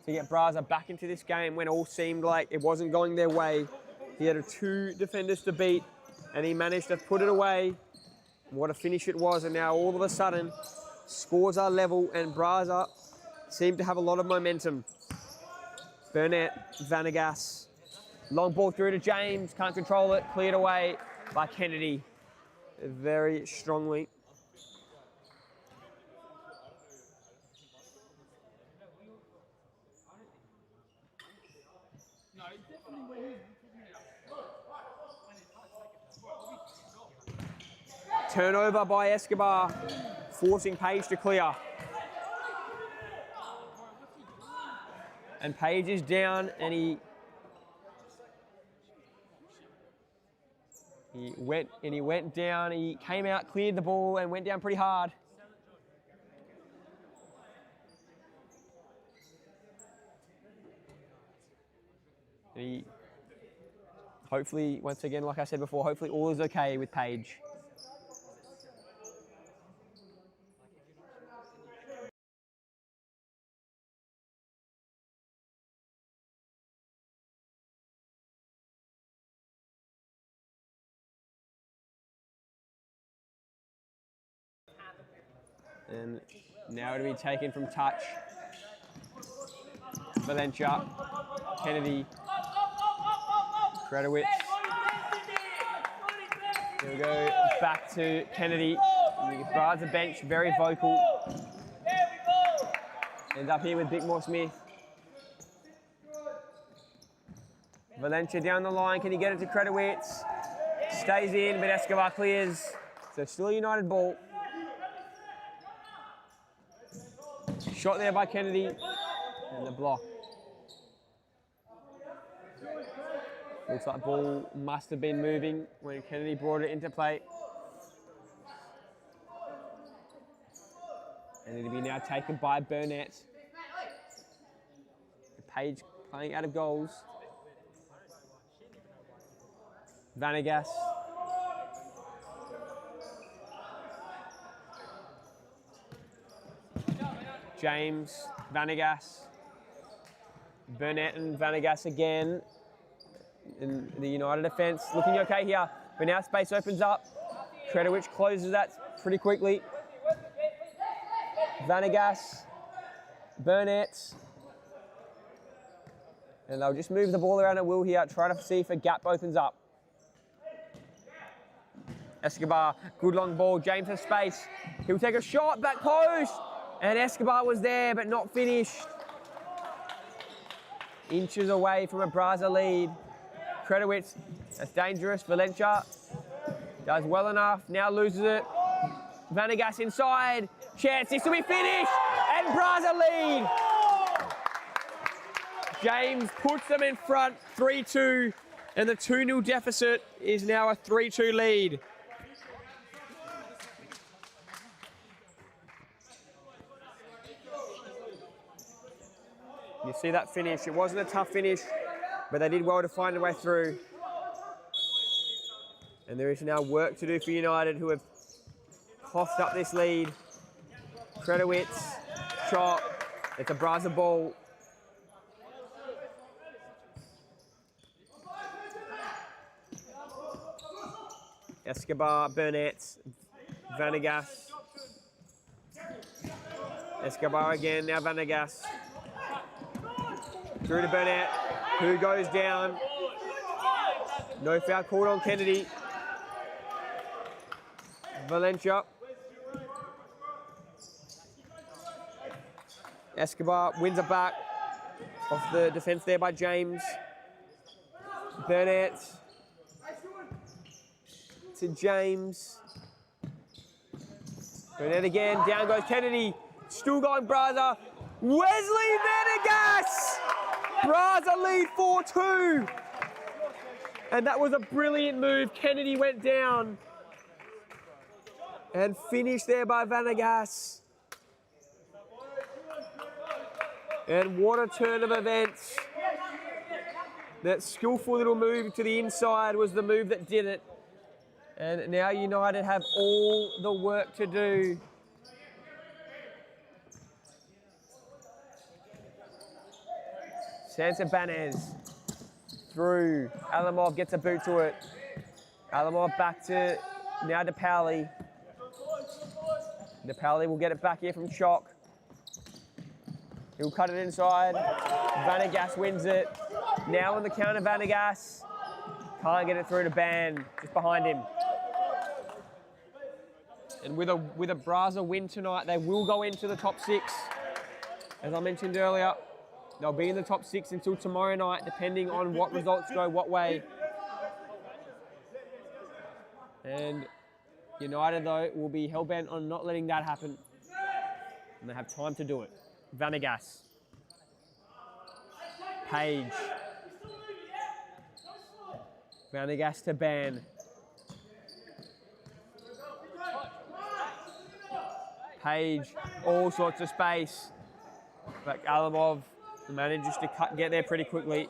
to get Braza back into this game when all seemed like it wasn't going their way. He had 2 defenders to beat, and he managed to put it away. What a finish it was, and now all of a sudden, scores are level, and Braza seem to have a lot of momentum. Burnett, Vanegas, long ball through to James, can't control it, cleared away by Kennedy very strongly. Turnover by Escobar, forcing Page to clear. And Page is down, and he went down. He came out, cleared the ball, and went down pretty hard. He hopefully, once again, like I said before, hopefully all is okay with Page. And now it'll be taken from touch. Valencia, Kennedy, Kredowitz. Here we go, back to Kennedy. Brad's a bench, very vocal. Ends up here with Bickmore Smith. Valencia down the line, can he get it to Kredowitz? Stays in, but Escobar clears. So still a United ball. Shot there by Kennedy, and the block. Looks like the ball must have been moving when Kennedy brought it into play. And it'll be now taken by Burnett. Page playing out of goals. Vanegas. James, Vanegas. Burnett and Vanegas again. In the United defence looking okay here, but now space opens up. Kredowitz closes that pretty quickly. Vanegas, Burnett, and they'll just move the ball around at will here, trying to see if a gap opens up. Escobar, good long ball, James has space. He'll take a shot, back post, and Escobar was there, but not finished. Inches away from a Braza lead. Kredowitz, that's dangerous. Valencia does well enough, now loses it. Vanegas inside, chance, this will be finished, and Braza lead. James puts them in front, 3-2, and the 2-0 deficit is now a 3-2 lead. You see that finish, it wasn't a tough finish, but they did well to find a way through. And there is now work to do for United, who have coughed up this lead. Kredowitz, shot, it's a Braza ball. Escobar, Burnett, Vanegas. Escobar again, now Vanegas. Through to Burnett, who goes down. No foul called on Kennedy. Valencia. Escobar wins it back off the defence there by James. Burnett to James. Burnett again, down goes Kennedy. Still going Braza. Wesley Vanegas! Braza lead 4-2. And that was a brilliant move. Kennedy went down and finished there by Vanegas. And what a turn of events. That skillful little move to the inside was the move that did it. And now United have all the work to do. Santabanez through. Alamov gets a boot to it. Alamov back to now DePauli. DePauli will get it back here from Chock. He'll cut it inside. Vanegas wins it. Now on the counter, Vanegas. Can't get it through to Ban, just behind him. And with a Braza win tonight, they will go into the top 6. As I mentioned earlier, they'll be in the top 6 until tomorrow night, depending on what results go what way. And United, though, will be hell-bent on not letting that happen. And they have time to do it. Vanegas. Page. Vanegas to Ban. Page, all sorts of space. But Alamov manages to get there pretty quickly.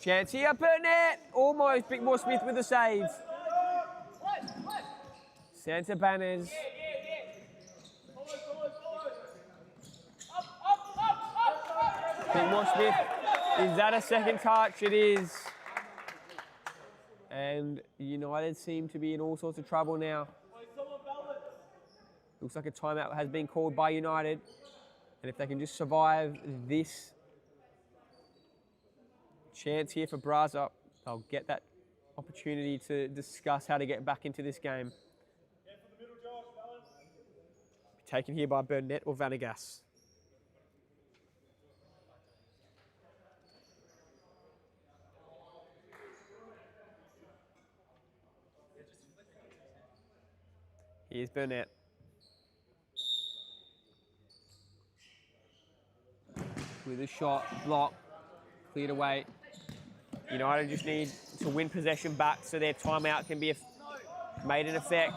Chance here, Burnett. Almost, Bickmore Smith with the save. Santabanez. Bickmore Smith, is that a second touch? It is. And United seem to be in all sorts of trouble now. Looks like a timeout has been called by United. And if they can just survive this chance here for Braza, they'll get that opportunity to discuss how to get back into this game. Taken here by Burnett or Vanegas. Here's Burnett. With a shot, block, cleared away. United just need to win possession back so their timeout can be made in effect.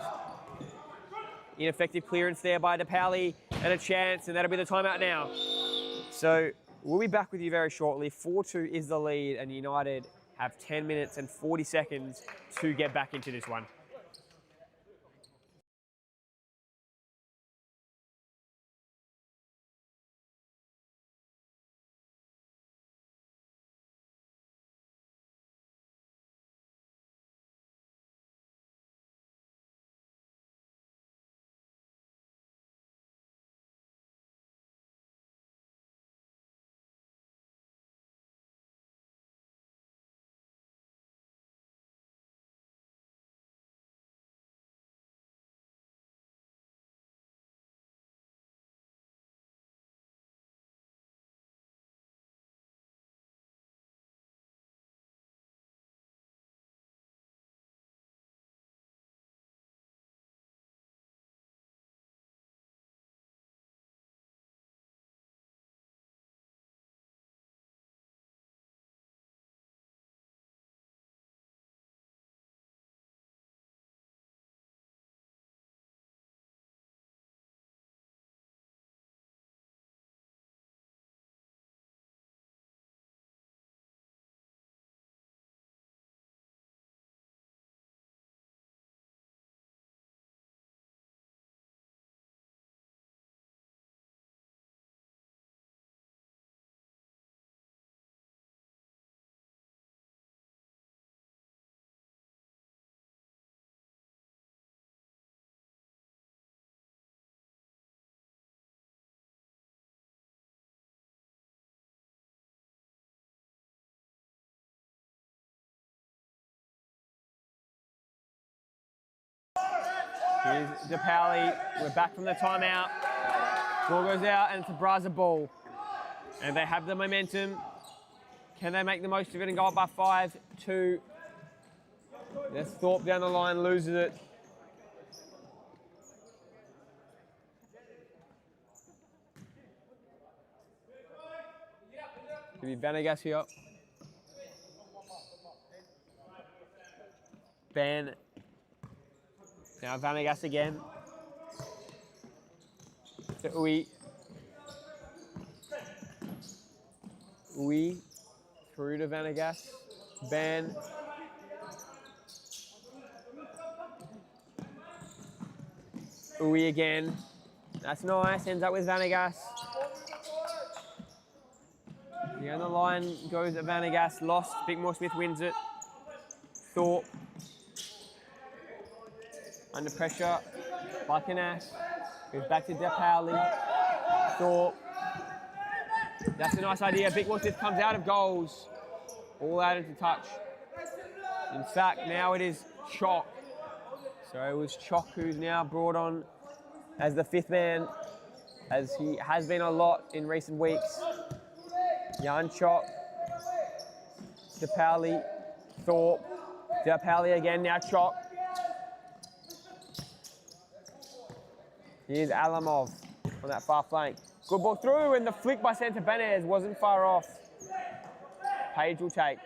Ineffective clearance there by DePauli and a chance, and that'll be the timeout now. So we'll be back with you very shortly. 4-2 is the lead, and United have 10 minutes and 40 seconds to get back into this one. Here's DePauli. We're back from the timeout. Ball goes out and it's a Braza ball. And they have the momentum. Can they make the most of it and go up by 5-2? There's Thorpe down the line, loses it. Give me Vanegas here. Ben. Now Vanegas again. To Uwe. Uwe through to Vanegas. Ben. Uwe again. That's nice. Ends up with Vanegas. Down the line goes at Vanegas. Lost. Bickmore Smith wins it. Thorpe. Under pressure, Buckenash, goes back to DePauli, Thorpe. That's a nice idea. Bickmore Smith comes out of goals, all added to touch. In fact, now it is Chalk. So it was Chalk who's now brought on as the fifth man, as he has been a lot in recent weeks. Jan Chalk, DePauli, Thorpe, DePauli again, now Chalk. Here's Alamov on that far flank. Good ball through, and the flick by Santabanez wasn't far off. Page will take.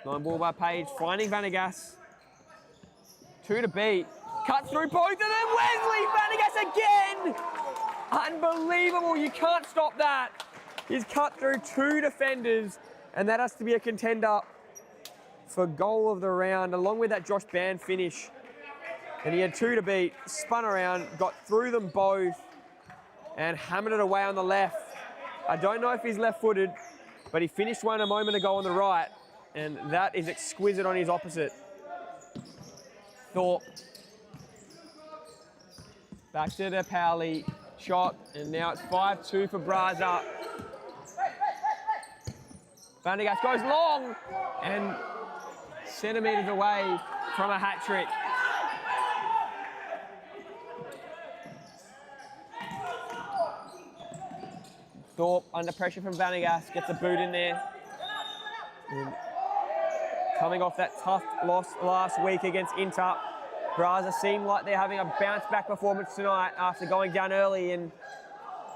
Line ball by Page, finding Vanegas. 2 to beat. Cut through both of them. Wesley Vanegas again! Unbelievable, you can't stop that. He's cut through 2 defenders, and that has to be a contender for goal of the round, along with that Josh Band finish. And he had 2 to beat, spun around, got through them both, and hammered it away on the left. I don't know if he's left-footed, but he finished one a moment ago on the right. and that is exquisite on his opposite. Thorpe. Back to the Powley shot, and now it's 5-2 for Braza. Vandergast goes long and centimetres away from a hat trick. Thorpe under pressure from Vandergast, gets a boot in there. And coming off that tough loss last week against Inter, Braza seem like they're having a bounce back performance tonight after going down early, and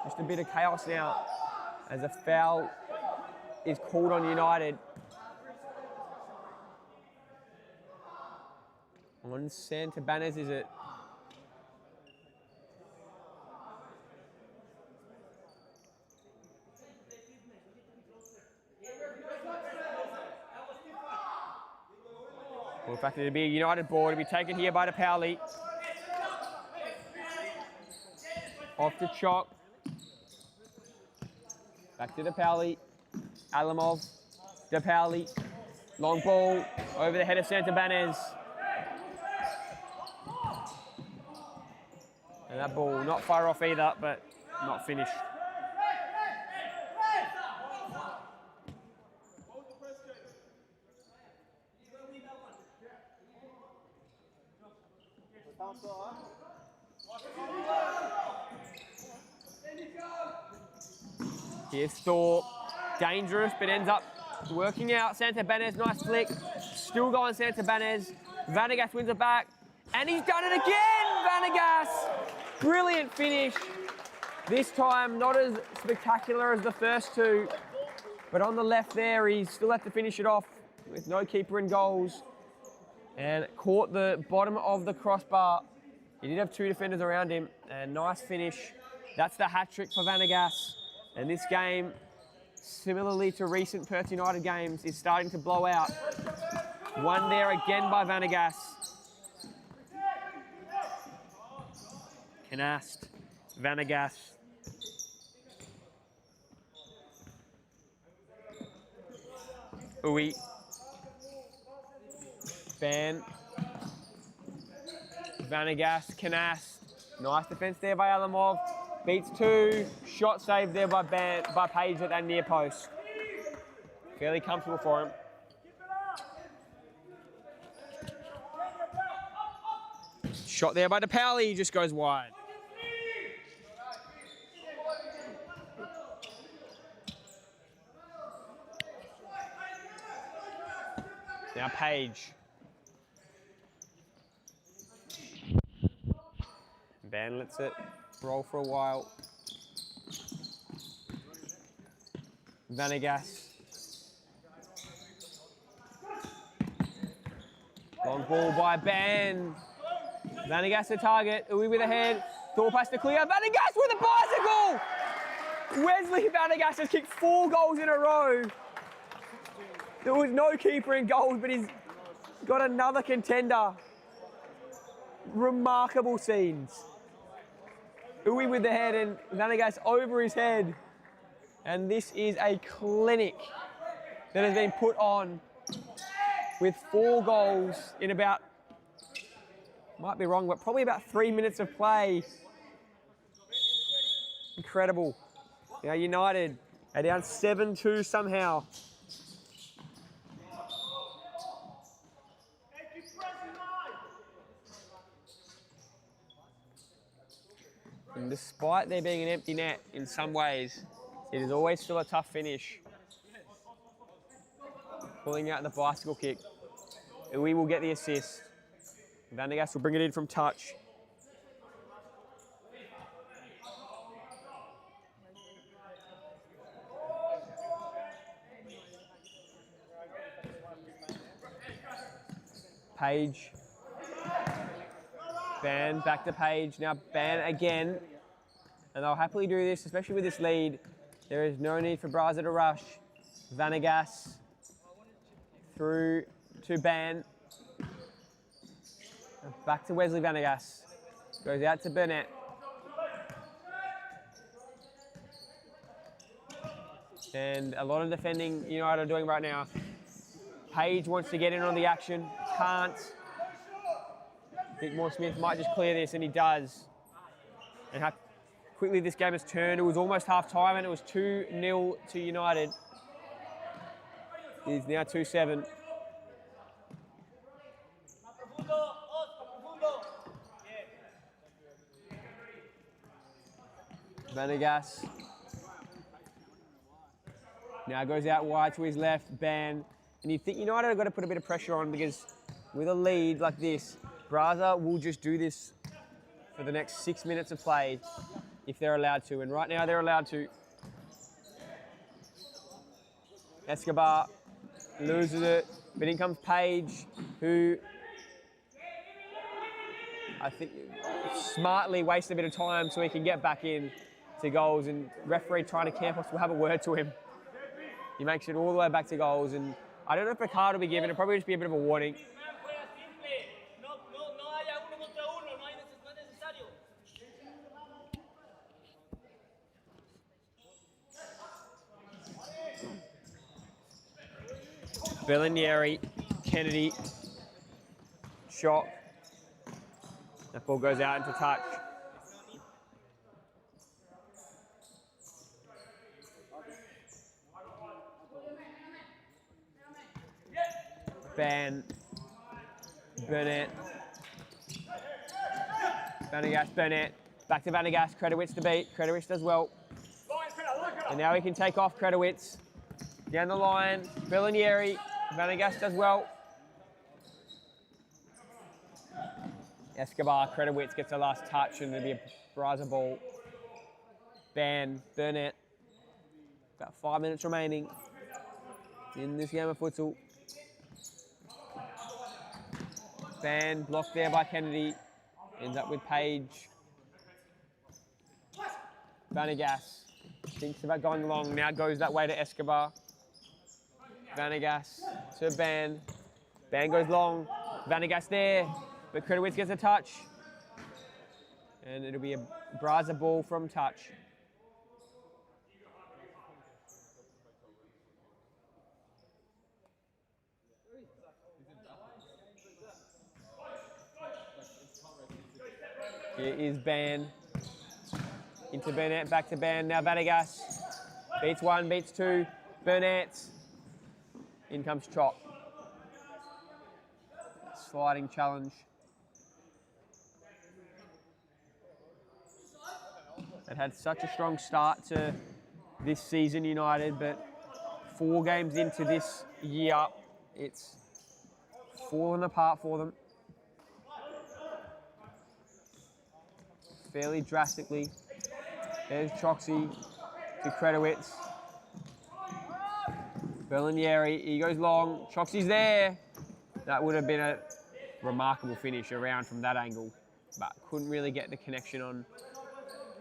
just a bit of chaos now as a foul is called on United. On Santa Banners, is it? Well, in fact, it'll be a United ball to be taken here by the Powley. Off to Chalk. Back to the Powley. Alamov. The Powley. Long ball over the head of Santa Banners. And that ball not far off either, but not finished. Here's Thorpe, dangerous, but ends up working out. Santa Banners, nice flick. Still going Santa Banners. Vandergast wins it back, and he's done it again, Vandergast. Brilliant finish. This time, not as spectacular as the first two, but on the left there, he still had to finish it off with no keeper in goals, and caught the bottom of the crossbar. He did have two defenders around him, and nice finish. That's the hat trick for Vandergast. And this game, similarly to recent Perth United games, is starting to blow out. One there again by Vandergast. Canast, Vandergast. Uwe. Ban. Vandergast, Canast. Nice defence there by Alamov. Beats two. Shot saved there by Page at that near post. Fairly comfortable for him. Shot there by the Powley, just goes wide. Now Page. Ban lets it roll for a while. Vandergast. Long ball by Ban. Vandergast to target. Uwe with a head. Thorpe has to clear. Vandergast with a bicycle! Wesley Vandergast has kicked 4 goals in a row. There was no keeper in goals, but he's got another contender. Remarkable scenes. Uwe with the head and Vandergast over his head. And this is a clinic that has been put on with 4 goals in about, might be wrong, but probably about 3 minutes of play. Incredible. Now United are down 7-2 somehow. And despite there being an empty net in some ways, it is always still a tough finish. Pulling out the bicycle kick. And we will get the assist. Vandergast will bring it in from touch. Page. Ban, back to Page. Now Ban again. And they'll happily do this, especially with this lead. There is no need for Braza to rush. Vandergast through to Ban. Back to Wesley Vandergast. Goes out to Burnett. And a lot of defending United are doing right now. Page wants to get in on the action, can't. Big More Smith might just clear this, and he does. And how quickly this game has turned. It was almost half time, and it was 2-0 to United. It is now 2-7. Vanegas. Now goes out wide to his left, Ban. And you think United have got to put a bit of pressure on, because with a lead like this, Braza will just do this for the next 6 minutes of play if they're allowed to. And right now they're allowed to. Escobar loses it, but in comes Page, who I think smartly wastes a bit of time so he can get back in to goals, and referee trying to camp us will have a word to him. He makes it all the way back to goals, and I don't know if a card will be given. It'll probably just be a bit of a warning. Bellinelli, Kennedy, shot. That ball goes out into touch. Ban, Burnett, Vanegas, Burnett, back to Vanegas, Kredowitz to beat, Kredowitz does well. And now he can take off Kredowitz. Down the line, Bellinelli, Vanegas does well. Escobar, Kredowitz gets the last touch, and it'll be a Braza ball. Ban, Burnett. About 5 minutes remaining in this game of futsal. Ban, blocked there by Kennedy. Ends up with Page. Vanegas thinks about going long. Now goes that way to Escobar. Vanegas to Ban. Ban goes long. Vanegas there, but Kredowitz gets a touch. And it'll be a Braza ball from touch. Here is Ban. Into Burnett, back to Ban. Now Vanegas. Beats one, beats two. Burnett. In comes Chop. Sliding challenge. It had such a strong start to this season, United, but 4 games into this year, it's fallen apart for them. Fairly drastically. There's Choxy to Kredowitz. Bellinelli, he goes long. Choxy's there. That would have been a remarkable finish around from that angle, but couldn't really get the connection on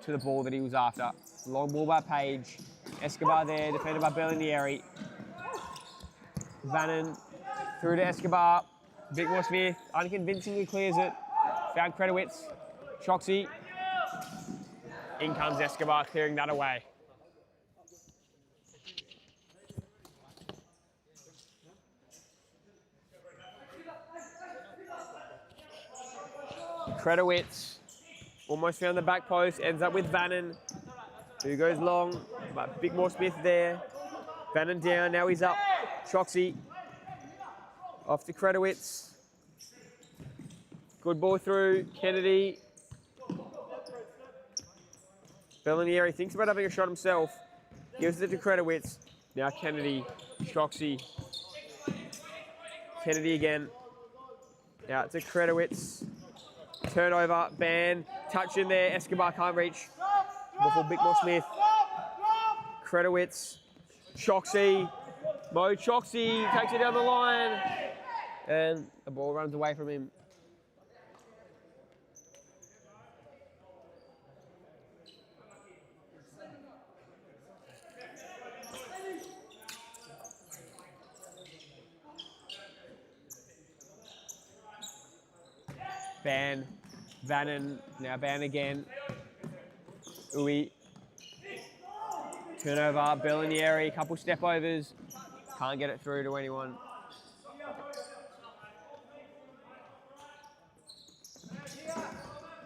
to the ball that he was after. Long ball by Page. Escobar there, defended by Bellinelli. Vannon through to Escobar. Big More Smith unconvincingly clears it. Found Kredowitz. Choxy. In comes Escobar, clearing that away. Kredowitz almost found the back post, ends up with Vannon, who goes long, but Big More Smith there. Vannon down, now he's up. Choxy off to Kredowitz. Good ball through, Kennedy. Bellinelli thinks about having a shot himself. Gives it to Kredowitz. Now Kennedy, Choxy. Kennedy again. Out to Kredowitz. Turnover, Ban. Touch in there, Escobar can't reach. Before Big More Smith. Kredowitz. Choxy. Mo Choxy takes it down the line. And the ball runs away from him. Ban, Vannon, now Ban again. Uwe. Turnover, Bellinelli, couple step overs. Can't get it through to anyone.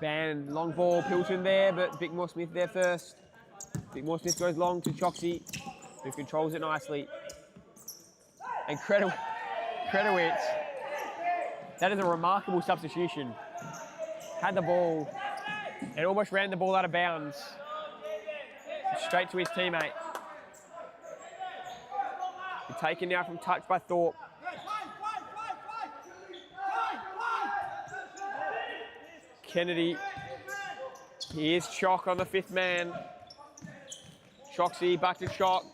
Ban, long ball, Pilton there, but Bickmore Smith there first. Bickmore Smith goes long to Choxy, who controls it nicely. And Kredowicz, that is a remarkable substitution. Had the ball and almost ran the ball out of bounds. Straight to his teammate. Taken now from touch by Thorpe. Kennedy. Here's Chock on the 5th man. Choxy back to Chock.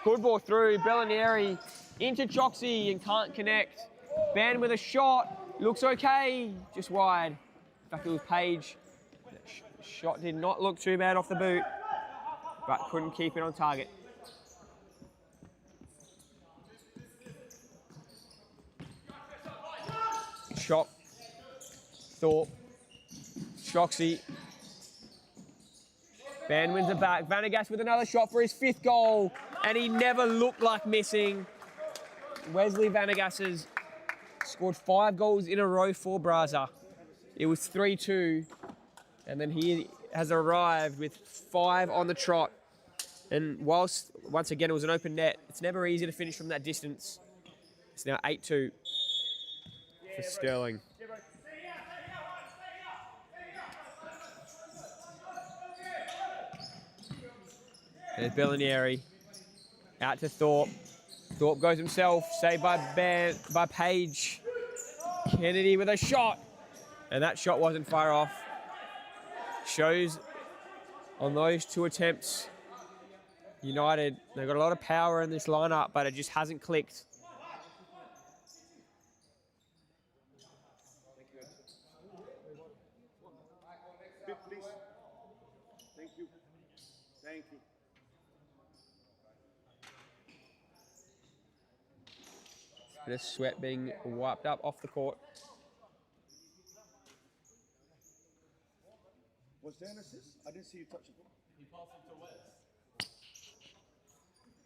Good ball through. Bellinieri into Choxy and can't connect. Ban with a shot. Looks okay. Just wide. In fact, it was Page. Shot did not look too bad off the boot, but couldn't keep it on target. Shot. Thorpe. Choxy. Ban wins it back. Vanegas with another shot for his 5th goal, and he never looked like missing. Wesley Vanegas has scored 5 goals in a row for Braza. It was 3-2, and then he has arrived with 5 on the trot. And whilst, once again, it was an open net, it's never easy to finish from that distance. It's now 8-2 for Sterling. There's Bellinieri. Out to Thorpe. Thorpe goes himself. Saved by Page. Kennedy with a shot. And that shot wasn't far off. Shows on those 2 attempts, United, they've got a lot of power in this lineup, but it just hasn't clicked. Please. Thank you. Thank you. Bit of sweat being wiped up off the court. Was there an assist? I didn't see you touch it. He passed it to Wes.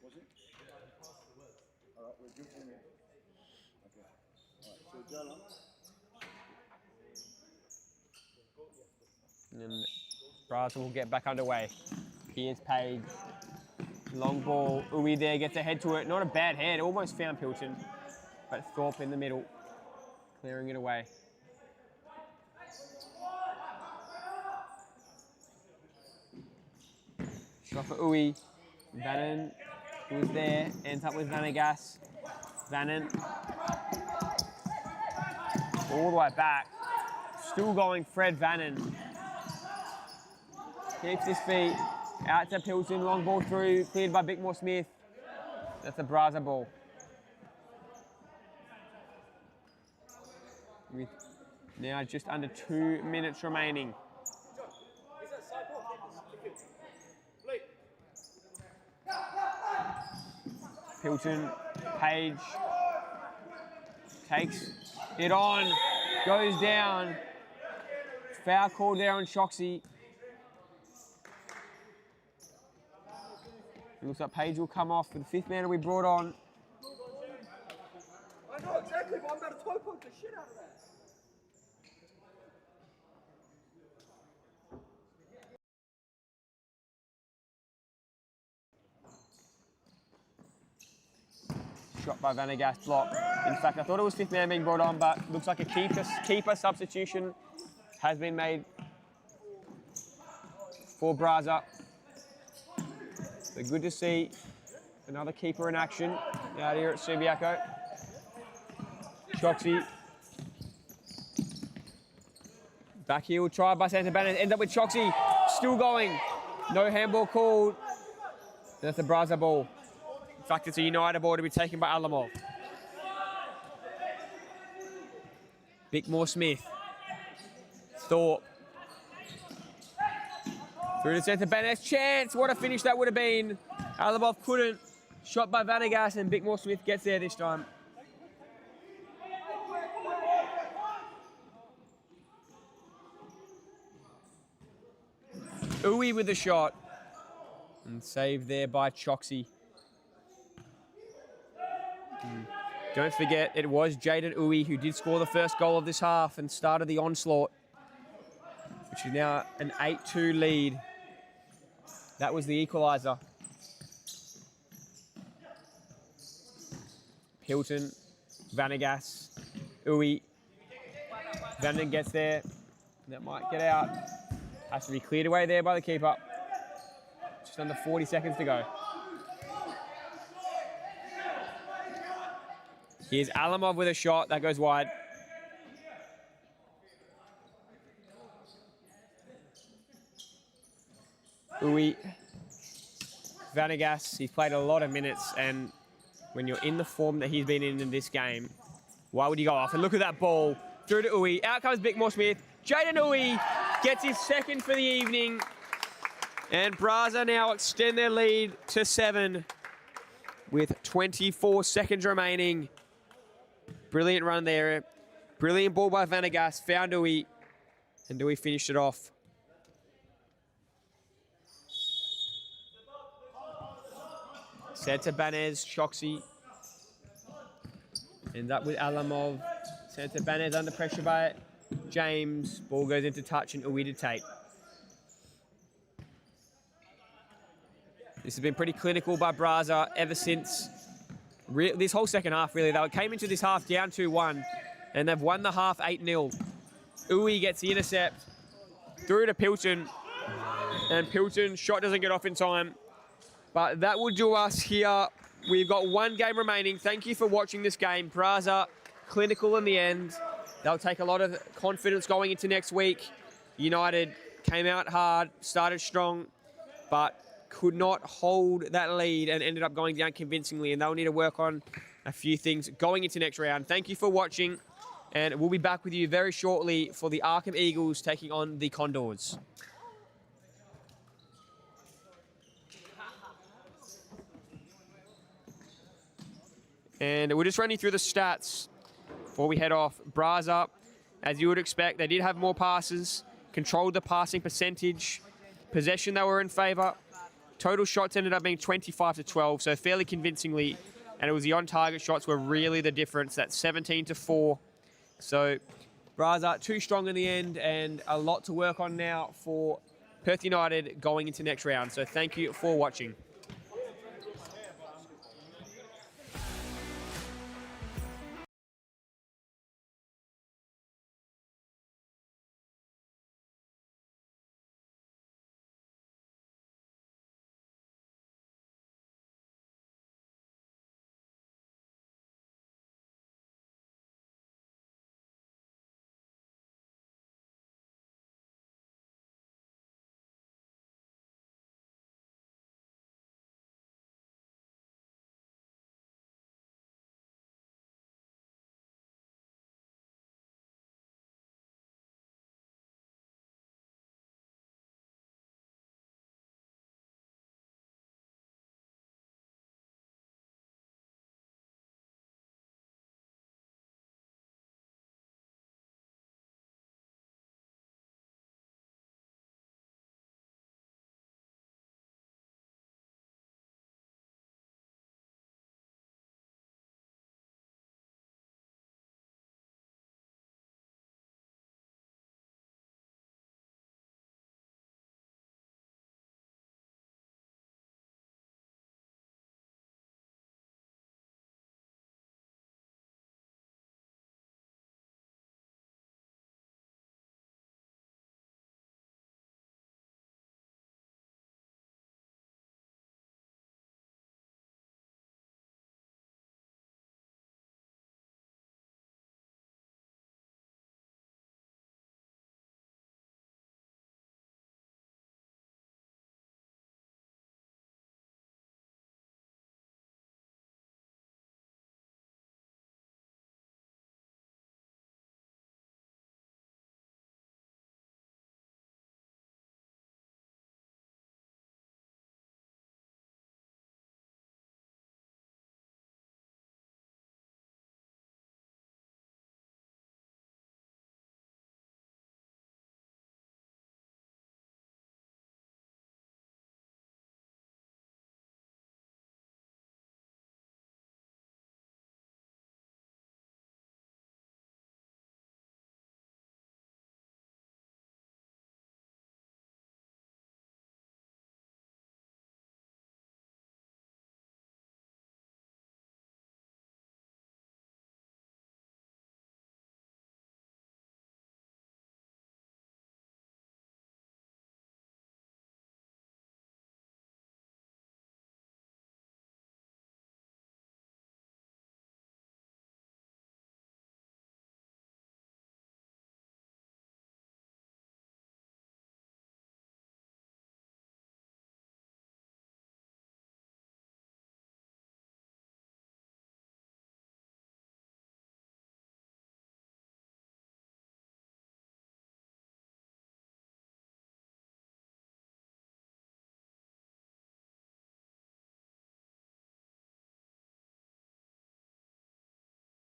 Was it? Yeah, he passed it to Wes. All right, we're good in here. Okay. All right, so Jala. And Braza will get back underway. Here's Page. Long ball. Uwe there gets a head to it. Not a bad head. Almost found Pilton. But Thorpe in the middle. Clearing it away. Shot for Uwe. Vannon was there. Ends up with Vanegas. Vannon. All the way back. Still going Fred Vannon. Keeps his feet. Out to Pilton. Long ball through. Cleared by Bickmore Smith. That's a Braza ball. With now just under 2 minutes remaining. Pilton, Page, takes it on, goes down. Foul called there on Choxy. It looks like Page will come off, but the 5th man will be brought on. I know exactly, but I'm about to toe poke the shit out of that. Shot by Vanegas, block. In fact, I thought it was 5th man being brought on, but looks like a keeper substitution has been made for Braza. So good to see another keeper in action out here at Subiaco. Choxy. Back heel try by Santa Bennett. Ends up with Choxy. Still going. No handball called. That's a Braza ball. In fact, it's a United ball to be taken by Alamov. Bickmore Smith. Thorpe. Through to Santa Bennett. Chance. What a finish that would have been. Alamov couldn't. Shot by Vanegas, and Bickmore Smith gets there this time. Uwe with the shot. And saved there by Choxy. Don't forget, it was Jaden Uwe who did score the first goal of this half and started the onslaught. which is now an 8-2 lead. That was the equaliser. Hilton, Vanegas, Uwe. Vanden gets there. That might get out. Has to be cleared away there by the keeper. Just under 40 seconds to go. Here's Alamov with a shot. That goes wide. Uwe. Vanegas, he's played a lot of minutes, and when you're in the form that he's been in this game, why would you go off? And look at that ball. Through to Uwe. Out comes Bickmore Smith. Jaden Uwe gets his second for the evening. And Braza now extend their lead to 7 with 24 seconds remaining. Brilliant run there. Brilliant ball by Vanegas. Found Uwe. And Uwe finished it off. Set to Banez, Shoxy. Ends up with Alamov. Sent to Banez under pressure by James. Ball goes into touch and Uwe to Tate. This has been pretty clinical by Braza ever since this whole second half, really. They came into this half down 2-1 and they've won the half 8-0. Uwe gets the intercept through to Pilton, and Pilton's shot doesn't get off in time. But that will do us here. We've got one game remaining. Thank you for watching this game. Braza, clinical in the end. They'll take a lot of confidence going into next week. United came out hard, started strong, but could not hold that lead and ended up going down convincingly, and they'll need to work on a few things going into next round. Thank you for watching, and we'll be back with you very shortly for the Arqam Eagles taking on the Condors. And we'll just run you through the stats before we head off. Braza, as you would expect, they did have more passes, controlled the passing percentage, possession they were in favour. Total shots ended up being 25-12, so fairly convincingly, and it was the on-target shots were really the difference. That's 17-4. So Braza too strong in the end, and a lot to work on now for Perth United going into next round. So thank you for watching.